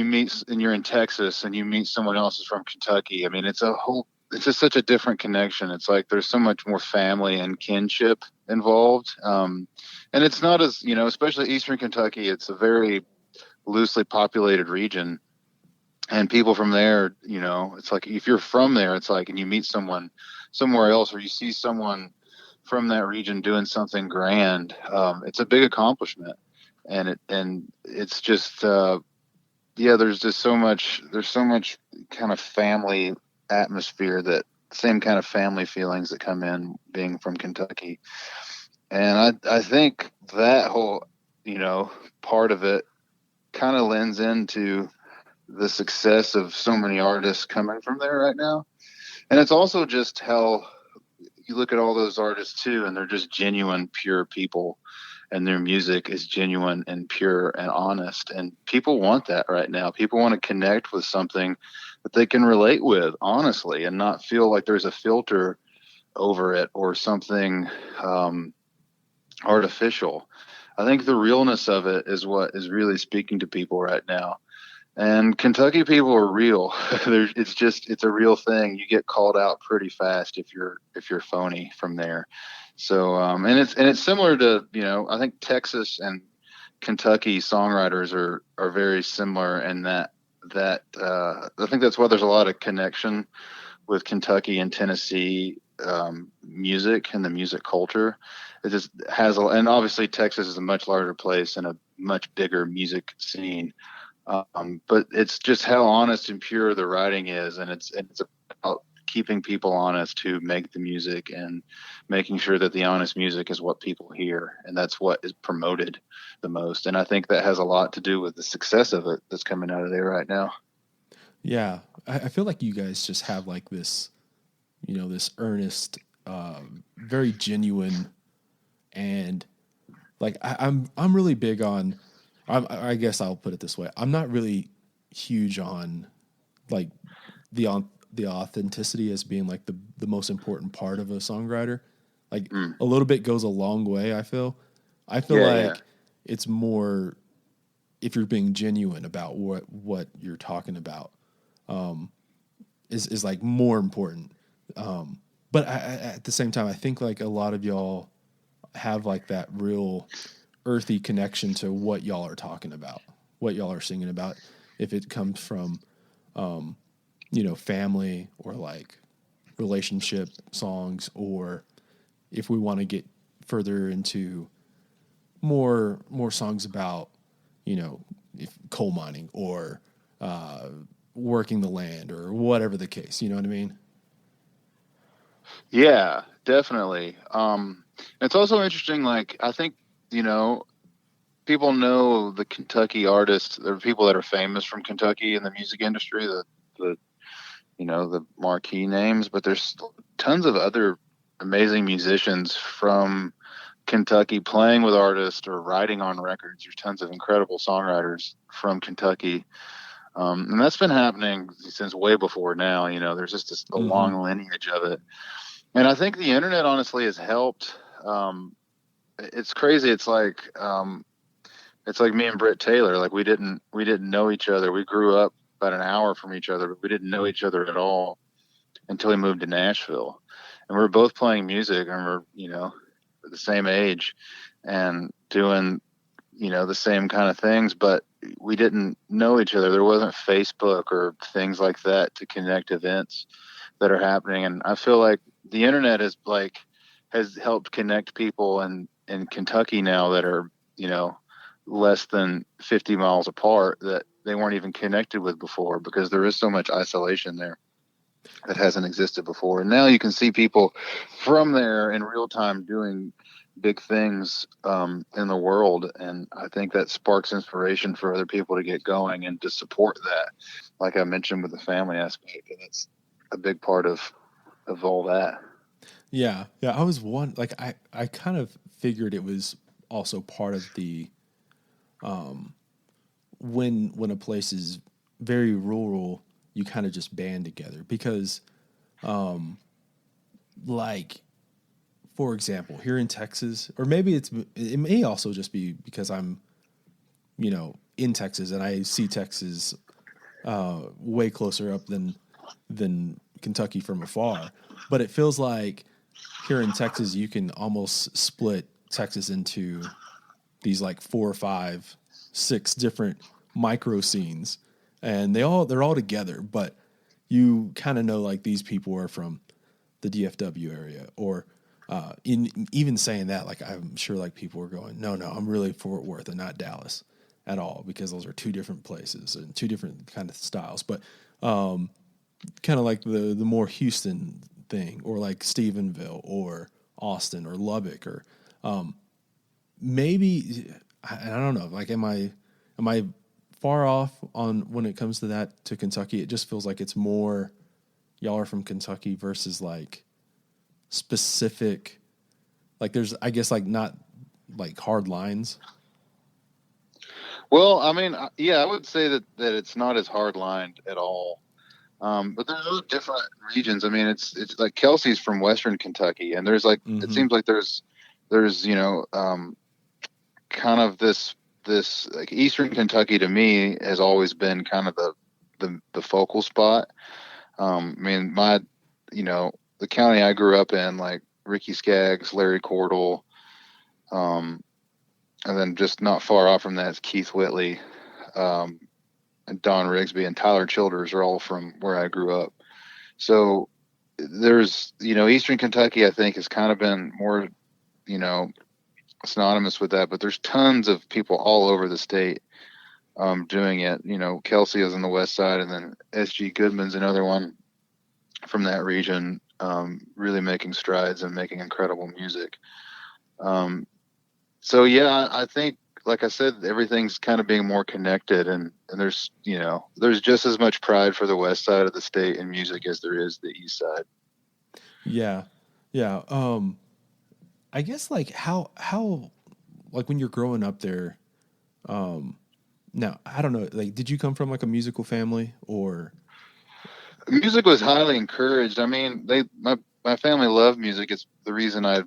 you're in Texas and you meet someone else who's from Kentucky, I mean, it's just such a different connection. It's there's so much more family and kinship involved. And it's not as, especially Eastern Kentucky, it's a very loosely populated region, and people from there, it's if you're from there, it's and you meet someone somewhere else, or you see someone from that region doing something grand, it's a big accomplishment. And it's just, there's so much kind of family atmosphere, that same kind of family feelings that come in being from Kentucky. And I think that whole, part of it kind of lends into the success of so many artists coming from there right now. And it's also just how you look at all those artists too, and they're just genuine, pure people, and their music is genuine and pure and honest. And people want that right now. People want to connect with something that they can relate with, honestly, and not feel like there's a filter over it or something artificial. I think the realness of it is what is really speaking to people right now. And Kentucky people are real. It's a real thing. You get called out pretty fast if you're phony from there. So and it's similar to, I think Texas and Kentucky songwriters are very similar in that I think that's why there's a lot of connection with Kentucky and Tennessee music and the music culture. It just has and obviously Texas is a much larger place and a much bigger music scene. But it's just how honest and pure the writing is, and it's about keeping people honest who make the music and making sure that the honest music is what people hear, and that's what is promoted the most. And I think that has a lot to do with the success of it that's coming out of there right now. Yeah, I feel like you guys just have like this, this earnest, very genuine, and like I'm really big on. I guess I'll put it this way: I'm not really huge on like the authenticity as being like the most important part of a songwriter. Like a little bit goes a long way. I feel Yeah. like it's more if you're being genuine about what you're talking about, is like more important. But at the same time, I think like a lot of y'all have like that real earthy connection to what y'all are talking about, what y'all are singing about. If it comes from, family or like relationship songs, or if we want to get further into more songs about, if coal mining or working the land or whatever the case, you know what I mean? Yeah, definitely. It's also interesting. Like, I think, you know, people know the Kentucky artists. There are people that are famous from Kentucky in the music industry, the the marquee names, but there's tons of other amazing musicians from Kentucky playing with artists or writing on records. There's tons of incredible songwriters from Kentucky. And that's been happening since way before now. There's just a Mm-hmm. long lineage of it. And I think the internet honestly has helped. It's crazy. It's like me and Britt Taylor. Like we didn't know each other. We grew up about an hour from each other, but we didn't know each other at all until we moved to Nashville. And we were both playing music, and we're the same age and doing the same kind of things, but we didn't know each other. There wasn't Facebook or things like that to connect events that are happening. And I feel like the internet has helped connect people in Kentucky now that are, less than 50 miles apart that they weren't even connected with before, because there is so much isolation there that hasn't existed before. And now you can see people from there in real time doing big things in the world. And I think that sparks inspiration for other people to get going and to support that. Like I mentioned with the family aspect, and that's a big part of all that. Yeah, yeah. I was one like I kind of figured it was also part of the when a place is very rural, you kind of just band together because, like, for example, here in Texas, or maybe it may also just be because I'm in Texas and I see Texas way closer up than Kentucky from afar, but it feels like here in Texas you can almost split Texas into these like 4 or 5, 6 different micro scenes, and they're all together, but you kind of know like these people are from the DFW area, or in even saying that, like I'm sure like people are going, no, I'm really Fort Worth and not Dallas at all, because those are 2 different places and 2 different kind of styles, but kind of like the more Houston thing, or like Stephenville or Austin or Lubbock, or maybe I don't know. Like, am I far off on when it comes to that to Kentucky? It just feels like it's more y'all are from Kentucky versus like specific. Like there's, I guess, like not like hard lines. Well, I mean, yeah, I would say that it's not as hard lined at all. But there's those different regions. I mean, it's like Kelsey's from Western Kentucky, and there's like it Mm-hmm. seems like there's kind of this this like Eastern Kentucky to me has always been kind of the focal spot. I mean, the county I grew up in, like Ricky Skaggs, Larry Cordell, um, and then just not far off from that is Keith Whitley, um, and Don Rigsby and Tyler Childers are all from where I grew up. So there's, Eastern Kentucky, I think, has kind of been more, you know, synonymous with that, but there's tons of people all over the state doing it. Kelsey is on the west side, and then SG Goodman's another one from that region, really making strides and making incredible music. So yeah, I think, like I said, everything's kind of being more connected, and there's just as much pride for the west side of the state in music as there is the east side. Yeah. Yeah. I guess like how like when you're growing up there, now I don't know, like did you come from like a musical family or Music was highly encouraged. I mean, my family loved music. It's the reason I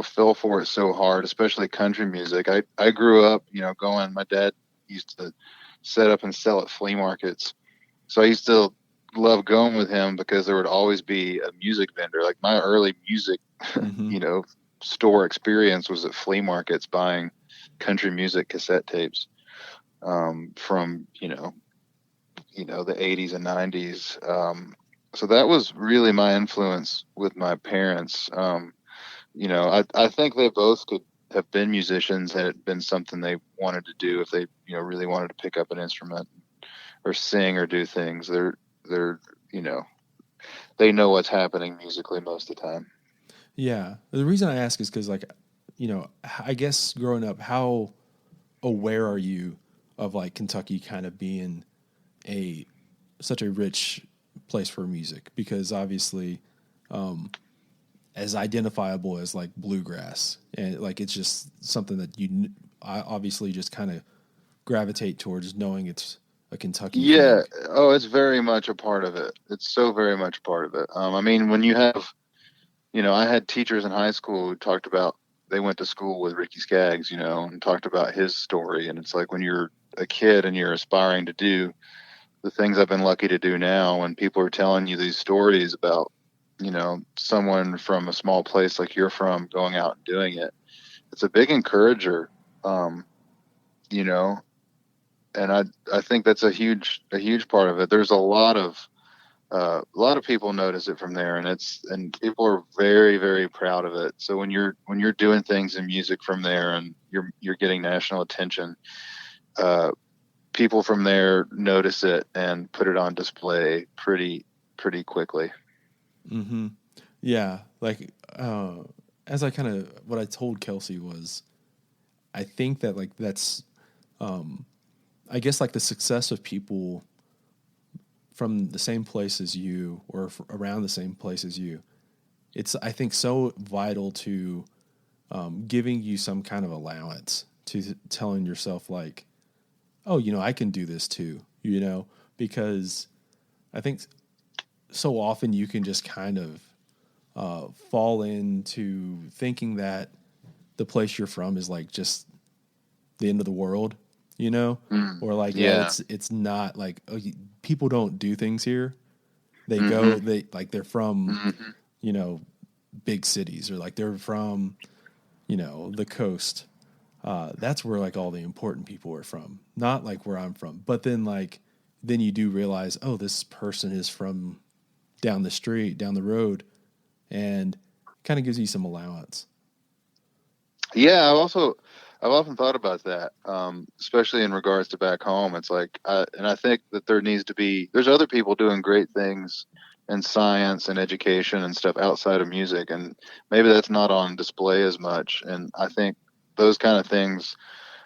fell for it so hard, especially country music. I grew up, going. My dad used to set up and sell at flea markets, so I used to love going with him because there would always be a music vendor. Like my early music, mm-hmm. store experience was at flea markets buying country music cassette tapes, from the 80s and 90s. So that was really my influence with my parents. I think they both could have been musicians had it been something they wanted to do. If they, really wanted to pick up an instrument or sing or do things, they're, they know what's happening musically most of the time. Yeah. The reason I ask is because, like, I guess growing up, how aware are you of like Kentucky kind of being a such a rich place for music? Because obviously, as identifiable as like bluegrass, and like it's just something that I obviously just kind of gravitate towards knowing it's a Kentucky Yeah. thing. Oh, it's very much a part of it. It's so very much a part of it. I mean, when you have, I had teachers in high school who talked about they went to school with Ricky Skaggs, and talked about his story. And it's like when you're a kid and you're aspiring to do the things I've been lucky to do now, when people are telling you these stories about, someone from a small place like you're from going out and doing it, it's a big encourager. Um, you know, and I think that's a huge part of it. There's a lot of people notice it from there, and people are very, very proud of it. So when you're doing things in music from there and you're getting national attention, people from there notice it and put it on display pretty quickly. Mm-hmm. Yeah, like as I kind of what I told Kelsey was, I think that like that's, I guess like the success of people from the same place as you or around the same place as you. It's I think so vital to giving you some kind of allowance to telling yourself like, oh, I can do this too, because I think so often you can just kind of fall into thinking that the place you're from is like just the end of the world, or like that Yeah. it's not like people don't do things here. They go Hmm. they're from Hmm. you know big cities or like they're from the coast. That's where like all the important people are from, not like where I'm from. But then you do realize, oh, this person is from down the street, down the road, and kind of gives you some allowance. Yeah, I've often thought about that, especially in regards to back home. It's like, and I think that there's other people doing great things in science and education and stuff outside of music, and maybe that's not on display as much. And I think those kind of things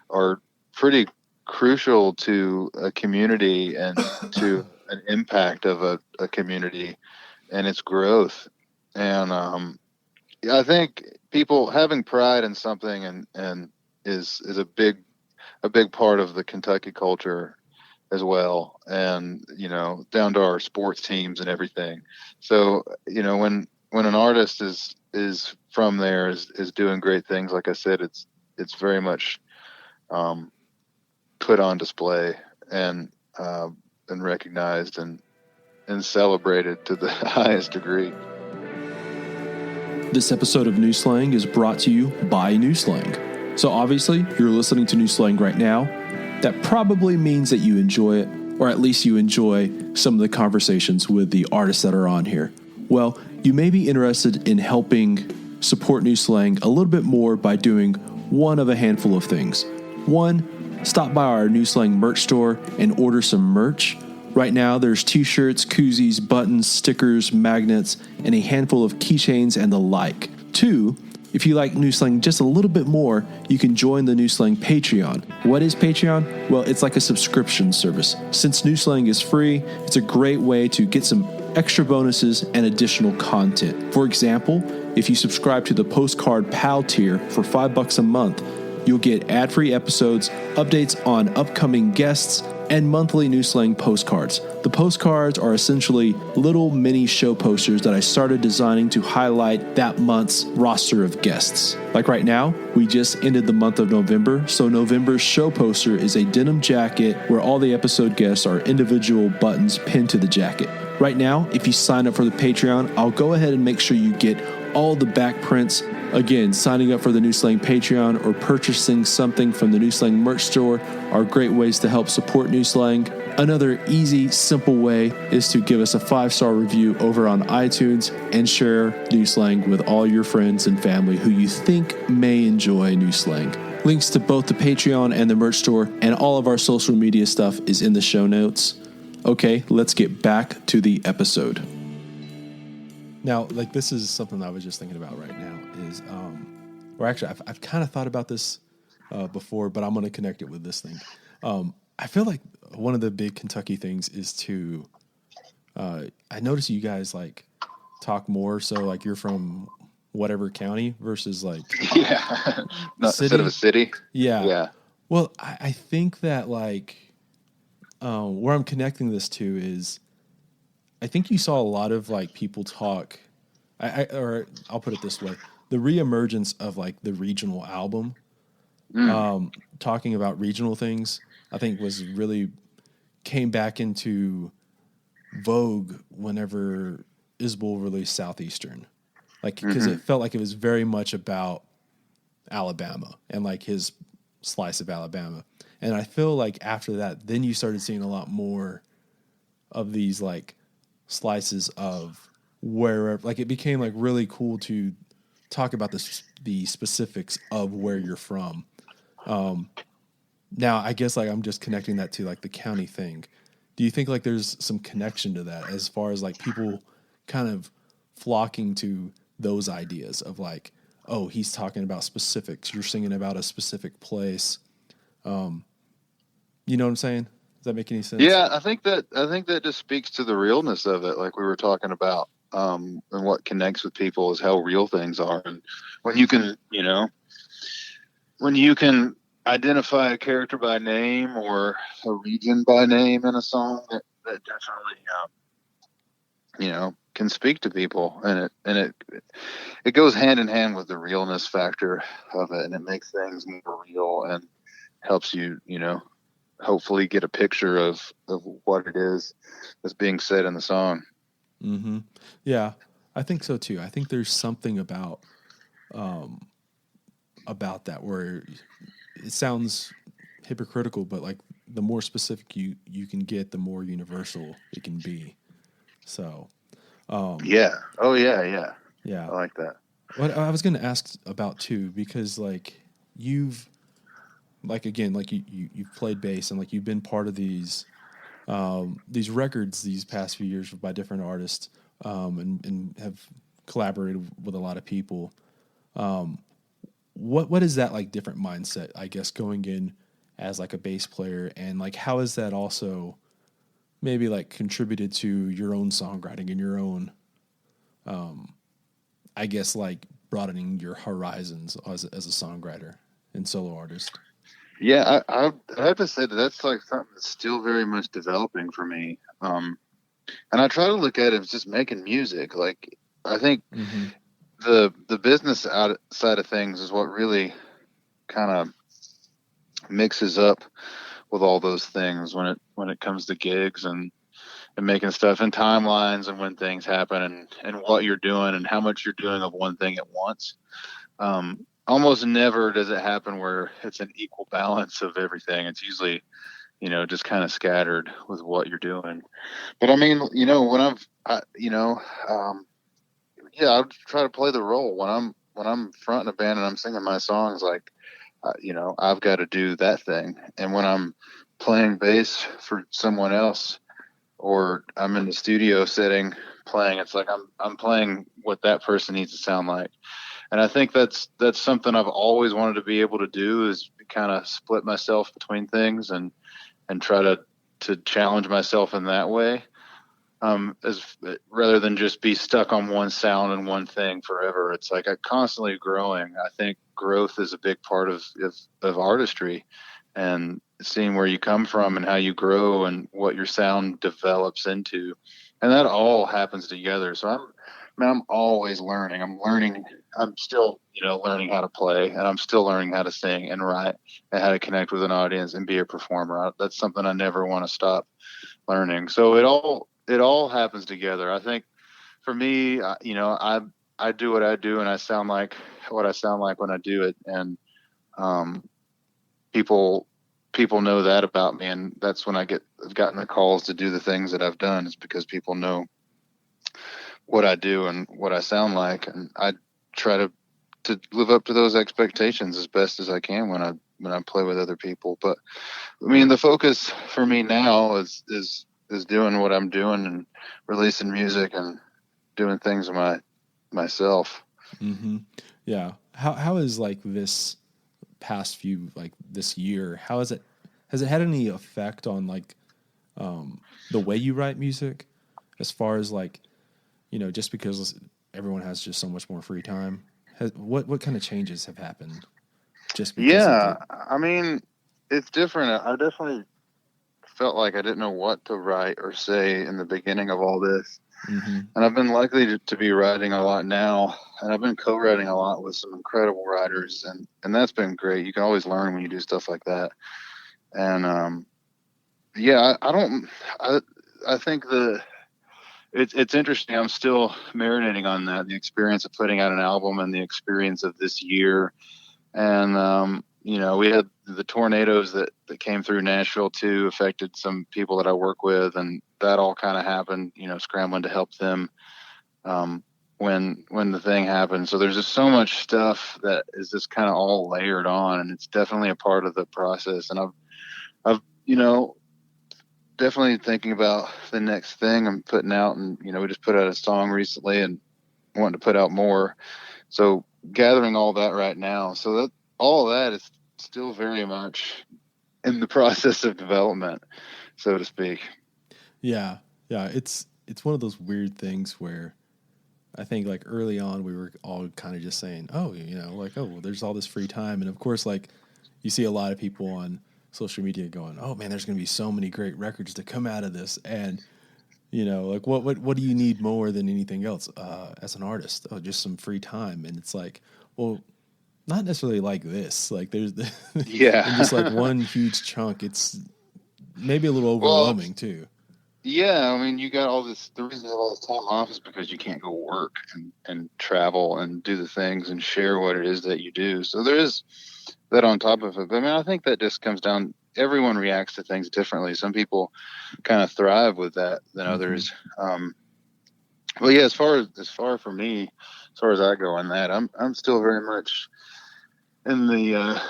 are pretty crucial to a community and to an impact of a community and its growth. And yeah, I think people having pride in something and is a big part of the Kentucky culture as well, and down to our sports teams and everything. So when an artist is from there is doing great things, like I said, it's very much put on display and recognized and celebrated to the highest degree. This episode of New Slang is brought to you by New Slang. So obviously, you're listening to New Slang right now. That probably means that you enjoy it, or at least you enjoy some of the conversations with the artists that are on here. Well, you may be interested in helping support New Slang a little bit more by doing one of a handful of things. One, stop by our New Slang merch store and order some merch. Right now, there's t-shirts, koozies, buttons, stickers, magnets, and a handful of keychains and the like. Two, if you like New Slang just a little bit more, you can join the New Slang Patreon. What is Patreon? Well, it's like a subscription service. Since New Slang is free, it's a great way to get some extra bonuses and additional content. For example, if you subscribe to the Postcard Pal tier for $5 a month, you'll get ad-free episodes, updates on upcoming guests, and monthly New Slang postcards. The postcards are essentially little mini show posters that I started designing to highlight that month's roster of guests. Like right now, we just ended the month of November, so November's show poster is a denim jacket where all the episode guests are individual buttons pinned to the jacket. Right now, if you sign up for the Patreon, I'll go ahead and make sure you get all the back prints. Again, signing up for the New Slang Patreon or purchasing something from the New Slang merch store are great ways to help support New Slang. Another easy, simple way is to give us a 5-star review over on iTunes and share New Slang with all your friends and family who you think may enjoy New Slang. Links to both the Patreon and the merch store and all of our social media stuff is in the show notes. Okay, let's get back to the episode. Now, like, this is something I was just thinking about right now is, or actually I've kind of thought about this before, but I'm going to connect it with this thing. I feel like one of the big Kentucky things is to, I notice you guys like talk more. So like you're from whatever county versus like, Yeah. Instead of a city. Yeah. Yeah. Well, I think that like, where I'm connecting this to is, I think you saw a lot of like people talk, or I'll put it this way, the reemergence of like the regional album, talking about regional things, I think was really came back into vogue whenever Isbell released Southeastern, like because it felt like it was very much about Alabama and like his slice of Alabama, and I feel like after that, then you started seeing a lot more of these like slices of wherever, like it became like really cool to talk about the specifics of where you're from. Now I guess like I'm just connecting that to like the county thing. Do you think like there's some connection to that as far as like people kind of flocking to those ideas of like, oh, he's talking about specifics, you're singing about a specific place. You know what I'm saying? Does that make any sense? Yeah, I think that just speaks to the realness of it, like we were talking about, and what connects with people is how real things are. And when you can, when you can identify a character by name or a region by name in a song, that definitely, can speak to people, and it goes hand in hand with the realness factor of it, and it makes things more real and helps you, hopefully get a picture of what it is that's being said in the song. Mm-hmm. Yeah, I think so too. I think there's something about that where it sounds hypocritical, but like the more specific you can get, the more universal it can be. So, yeah. Oh yeah. Yeah. I like that. What I was going to ask about too, because like you've, like again, like you've played bass and like you've been part of these records these past few years by different artists, and have collaborated with a lot of people. What is that like different mindset, I guess, going in as like a bass player, and like how is that also maybe like contributed to your own songwriting and your own, I guess like broadening your horizons as a songwriter and solo artist? Yeah, I have to say that's like something that's still very much developing for me. And I try to look at it as just making music. Like I think the business side of things is what really kind of mixes up with all those things when it comes to gigs and making stuff and timelines and when things happen and what you're doing and how much you're doing of one thing at once. Almost never does it happen where it's an equal balance of everything. It's usually, just kind of scattered with what you're doing. But I mean, when I'll try to play the role when I'm fronting a band and I'm singing my songs, like, I've got to do that thing. And when I'm playing bass for someone else, or I'm in the studio sitting playing, it's like I'm playing what that person needs to sound like. And I think that's something I've always wanted to be able to do, is kind of split myself between things and try to challenge myself in that way, as rather than just be stuck on one sound and one thing forever. It's like I'm constantly growing. I think growth is a big part of artistry, and seeing where you come from and how you grow and what your sound develops into, and that all happens together. So I'm always learning. I'm still, learning how to play, and I'm still learning how to sing and write and how to connect with an audience and be a performer. That's something I never want to stop learning. So it all happens together. I think for me, I do what I do, and I sound like what I sound like when I do it, and um, people people know that about me, and that's when I've gotten the calls to do the things that I've done. Is because people know what I do and what I sound like, and I try to live up to those expectations as best as I can when I play with other people. But I mean, the focus for me now is doing what I'm doing and releasing music and doing things myself. Mm-hmm. Yeah. How is like this past few like this year? How has it had any effect on like the way you write music, as far as like just because everyone has just so much more free time? What kind of changes have happened just because of Yeah, the? I mean, it's different. I definitely felt like I didn't know what to write or say in the beginning of all this. Mm-hmm. And I've been likely to be writing a lot now, and I've been co-writing a lot with some incredible writers, and that's been great. You can always learn when you do stuff like that. And yeah, I don't, I, I think it's interesting. I'm still marinating on that, the experience of putting out an album and the experience of this year. And we had the tornadoes that came through Nashville too, affected some people that I work with, and that all kind of happened, scrambling to help them when the thing happened. So there's just so much stuff that is just kind of all layered on, and it's definitely a part of the process. And I've definitely thinking about the next thing I'm putting out, and we just put out a song recently and wanting to put out more. So gathering all that right now, so that all of that is still very much in the process of development, so to speak. Yeah, yeah. It's one of those weird things where I think like early on we were all kind of just saying, oh, like, oh, well, there's all this free time, and of course, like you see a lot of people on social media going, oh man, there's going to be so many great records to come out of this, and like what do you need more than anything else as an artist? Oh, just some free time, and it's like, well, not necessarily like this. Like there's and just like Yeah. one huge chunk, it's maybe a little Well, overwhelming too. yeah, I mean, you got all this. The reason you have all this time off is because you can't go work and travel and do the things and share what it is that you do. So there is that on top of it. But I mean, I think that just comes down. Everyone reacts to things differently. Some people kind of thrive with that than Mm-hmm. others. But yeah, as far for me, as far as I go on that, I'm still very much in the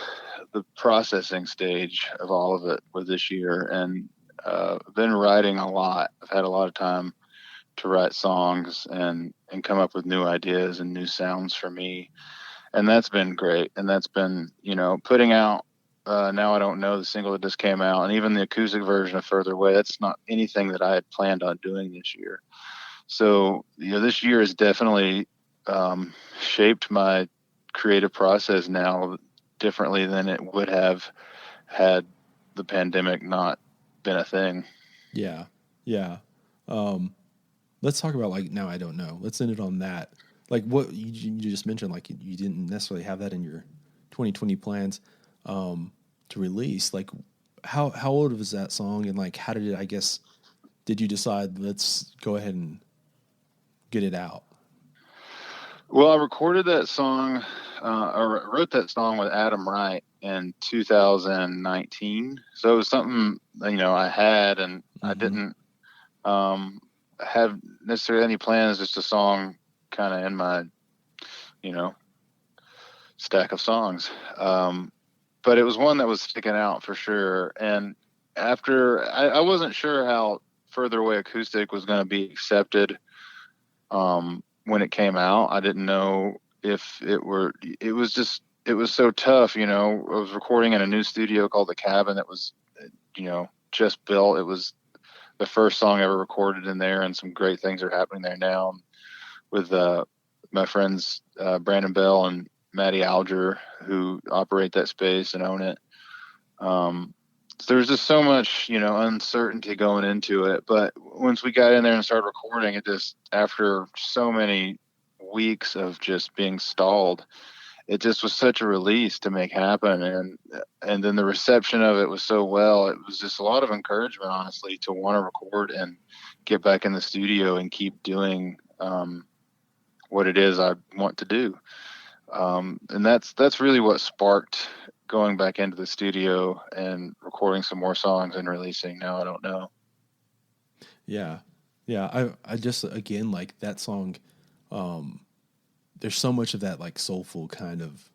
processing stage of all of it with this year, and I've been writing a lot. I've had a lot of time to write songs and come up with new ideas and new sounds for me, and that's been great. And that's been putting out. Now I don't know, the single that just came out, and even the acoustic version of Further Away. That's not anything that I had planned on doing this year. So this year has definitely shaped my creative process now differently than it would have had the pandemic not been a thing. Yeah, yeah. Um, let's talk about like now I don't know. Let's end it on that. Like what you just mentioned, like you didn't necessarily have that in your 2020 plans. Um, to release. Like, how old was that song, and like how did it? I guess did you decide let's go ahead and get it out? Well, I recorded that song, or wrote that song with Adam Wright in 2019. So it was something, I had, and I Mm-hmm. didn't have necessarily any plans, just a song kind of in my, you know, stack of songs. But it was one that was sticking out for sure. And after, I wasn't sure how Further Away Acoustic was going to be accepted. When it came out, I didn't know if it was so tough. I was recording in a new studio called The Cabin that was, just built. It was the first song ever recorded in there, and some great things are happening there now with my friends Brandon Bell and Maddie Alger, who operate that space and own it. So there's just so much, uncertainty going into it. But once we got in there and started recording, it just, after so many weeks of just being stalled, it just was such a release to make happen. And then the reception of it was so well. It was just a lot of encouragement, honestly, to want to record and get back in the studio and keep doing what it is I want to do. And that's really what sparked going back into the studio and recording some more songs and releasing Now I Don't Know. Yeah. Yeah. I just, again, like that song, there's so much of that like soulful kind of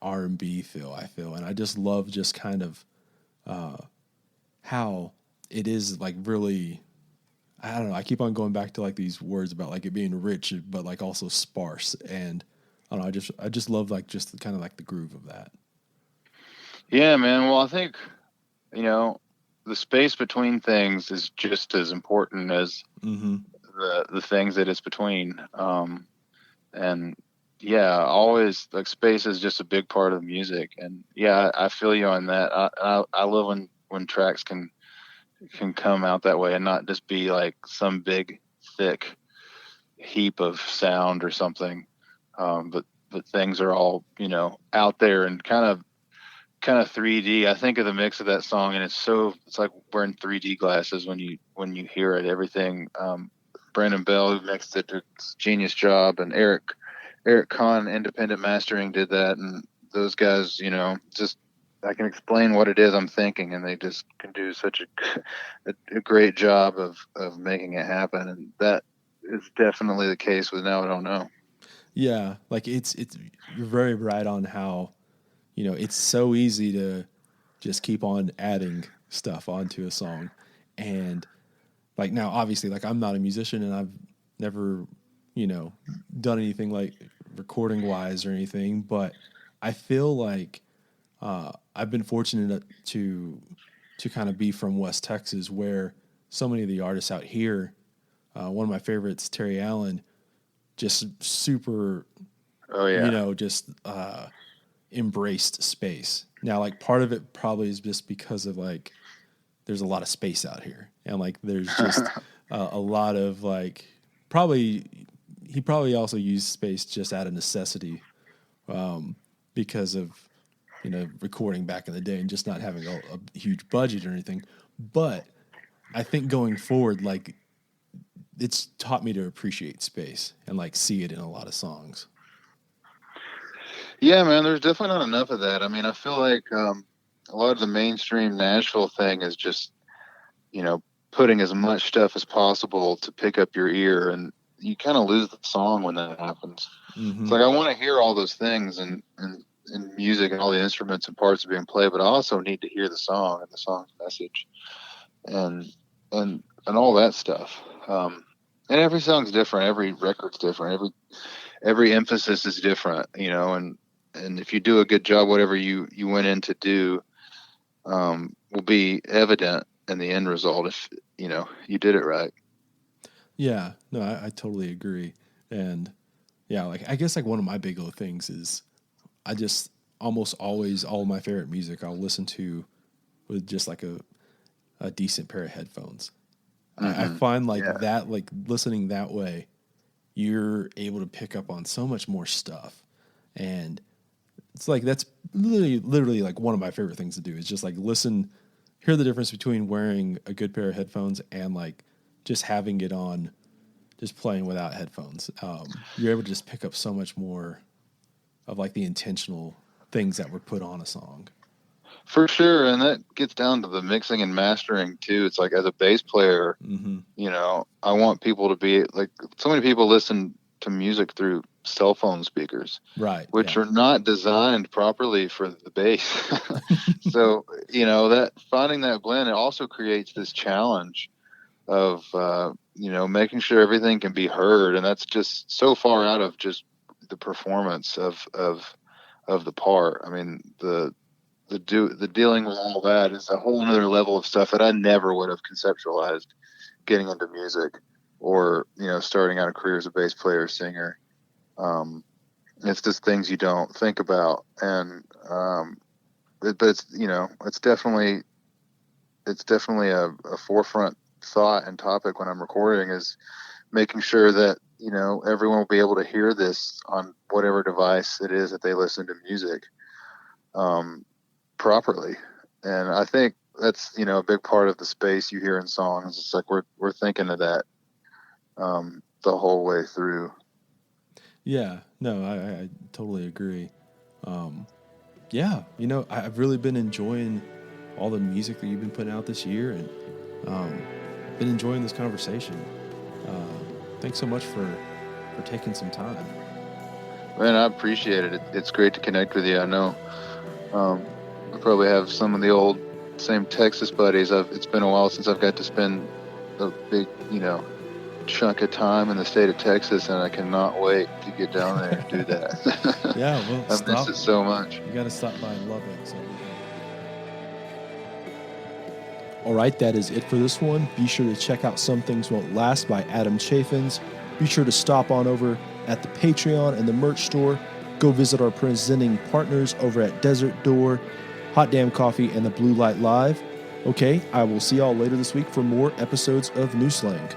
R&B feel, I feel. And I just love just kind of how it is like really, I don't know. I keep on going back to like these words about like it being rich, but like also sparse. And I don't know. I just love like just kind of like the groove of that. Yeah, man. Well, I think, the space between things is just as important as Mm-hmm. the things that it's between. And yeah, always, like, space is just a big part of music. And yeah, I feel you on that. I love when tracks can come out that way and not just be like some big thick heap of sound or something. But things are all, out there and kind of 3D. I think of the mix of that song, and it's like wearing 3D glasses when you hear it. Everything. Brandon Bell, who mixed it, did a genius job, and Eric Kahn, independent mastering, did that. And those guys, just, I can explain what it is I'm thinking, and they just can do such a great job of making it happen. And that is definitely the case with Now I Don't Know. Yeah. Like it's, you're very right on how, it's so easy to just keep on adding stuff onto a song. And like now, obviously, like I'm not a musician and I've never, done anything like recording wise or anything, but I feel like I've been fortunate to kind of be from West Texas, where so many of the artists out here, one of my favorites, Terry Allen, just super, Oh yeah. just embraced space. Now, like part of it probably is just because of like there's a lot of space out here, and like there's just a lot of like probably he probably also used space just out of necessity, because of recording back in the day and just not having a huge budget or anything. But I think going forward, like it's taught me to appreciate space and like see it in a lot of songs. Yeah, man, there's definitely not enough of that. I mean, I feel like a lot of the mainstream Nashville thing is just, you know, putting as much stuff as possible to pick up your ear, and you kind of lose the song when that happens. It's Mm-hmm. like, I want to hear all those things and music and all the instruments and parts are being played, but I also need to hear the song and the song's message and and all that stuff. And every song's different, every record's different, every emphasis is different, and if you do a good job, whatever you went in to do, will be evident in the end result if you did it right. Yeah, no, I totally agree. And yeah, like I guess like one of my big old things is I just almost always all of my favorite music I'll listen to with just like a decent pair of headphones. I Hmm. find like Yeah. that, like listening that way, you're able to pick up on so much more stuff. And it's like that's literally like one of my favorite things to do is just like listen, hear the difference between wearing a good pair of headphones and like just having it on, just playing without headphones. You're able to just pick up so much more of like the intentional things that were put on a song. For sure, and that gets down to the mixing and mastering too. It's like as a bass player, you know, I want people to be like, so many people listen to music through cell phone speakers, Right, which yeah. are not designed properly for the bass. So, you know, that finding that blend, it also creates this challenge of, you know, making sure everything can be heard. And that's just so far out of just the performance of the part. I mean, the dealing with all that is a whole other level of stuff that I never would have conceptualized getting into music or, you know, starting out a career as a bass player, singer. It's just things you don't think about. And, but it's, you know, it's definitely a forefront thought and topic when I'm recording, is making sure that, you know, everyone will be able to hear this on whatever device it is that they listen to music properly. And I think that's, you know, a big part of the space you hear in songs. It's like we're thinking of that the whole way through. Yeah, no, I totally agree. Yeah, you know, I've really been enjoying all the music that you've been putting out this year, and been enjoying this conversation. Thanks so much for taking some time. Man, I appreciate it. It's great to connect with you. I know I probably have some of the old same Texas buddies. It's been a while since I've got to spend a big, you know, chunk of time in the state of Texas, and I cannot wait to get down there and do that. Yeah, well, I miss it so much. You got to stop by Lubbock. So. All right, that is it for this one. Be sure to check out Some Things Won't Last by Adam Chaffins. Be sure to stop on over at the Patreon and the merch store. Go visit our presenting partners over at Desert Door, Hot Damn Coffee, and the Blue Light Live. Okay, I will see y'all later this week for more episodes of New Slang.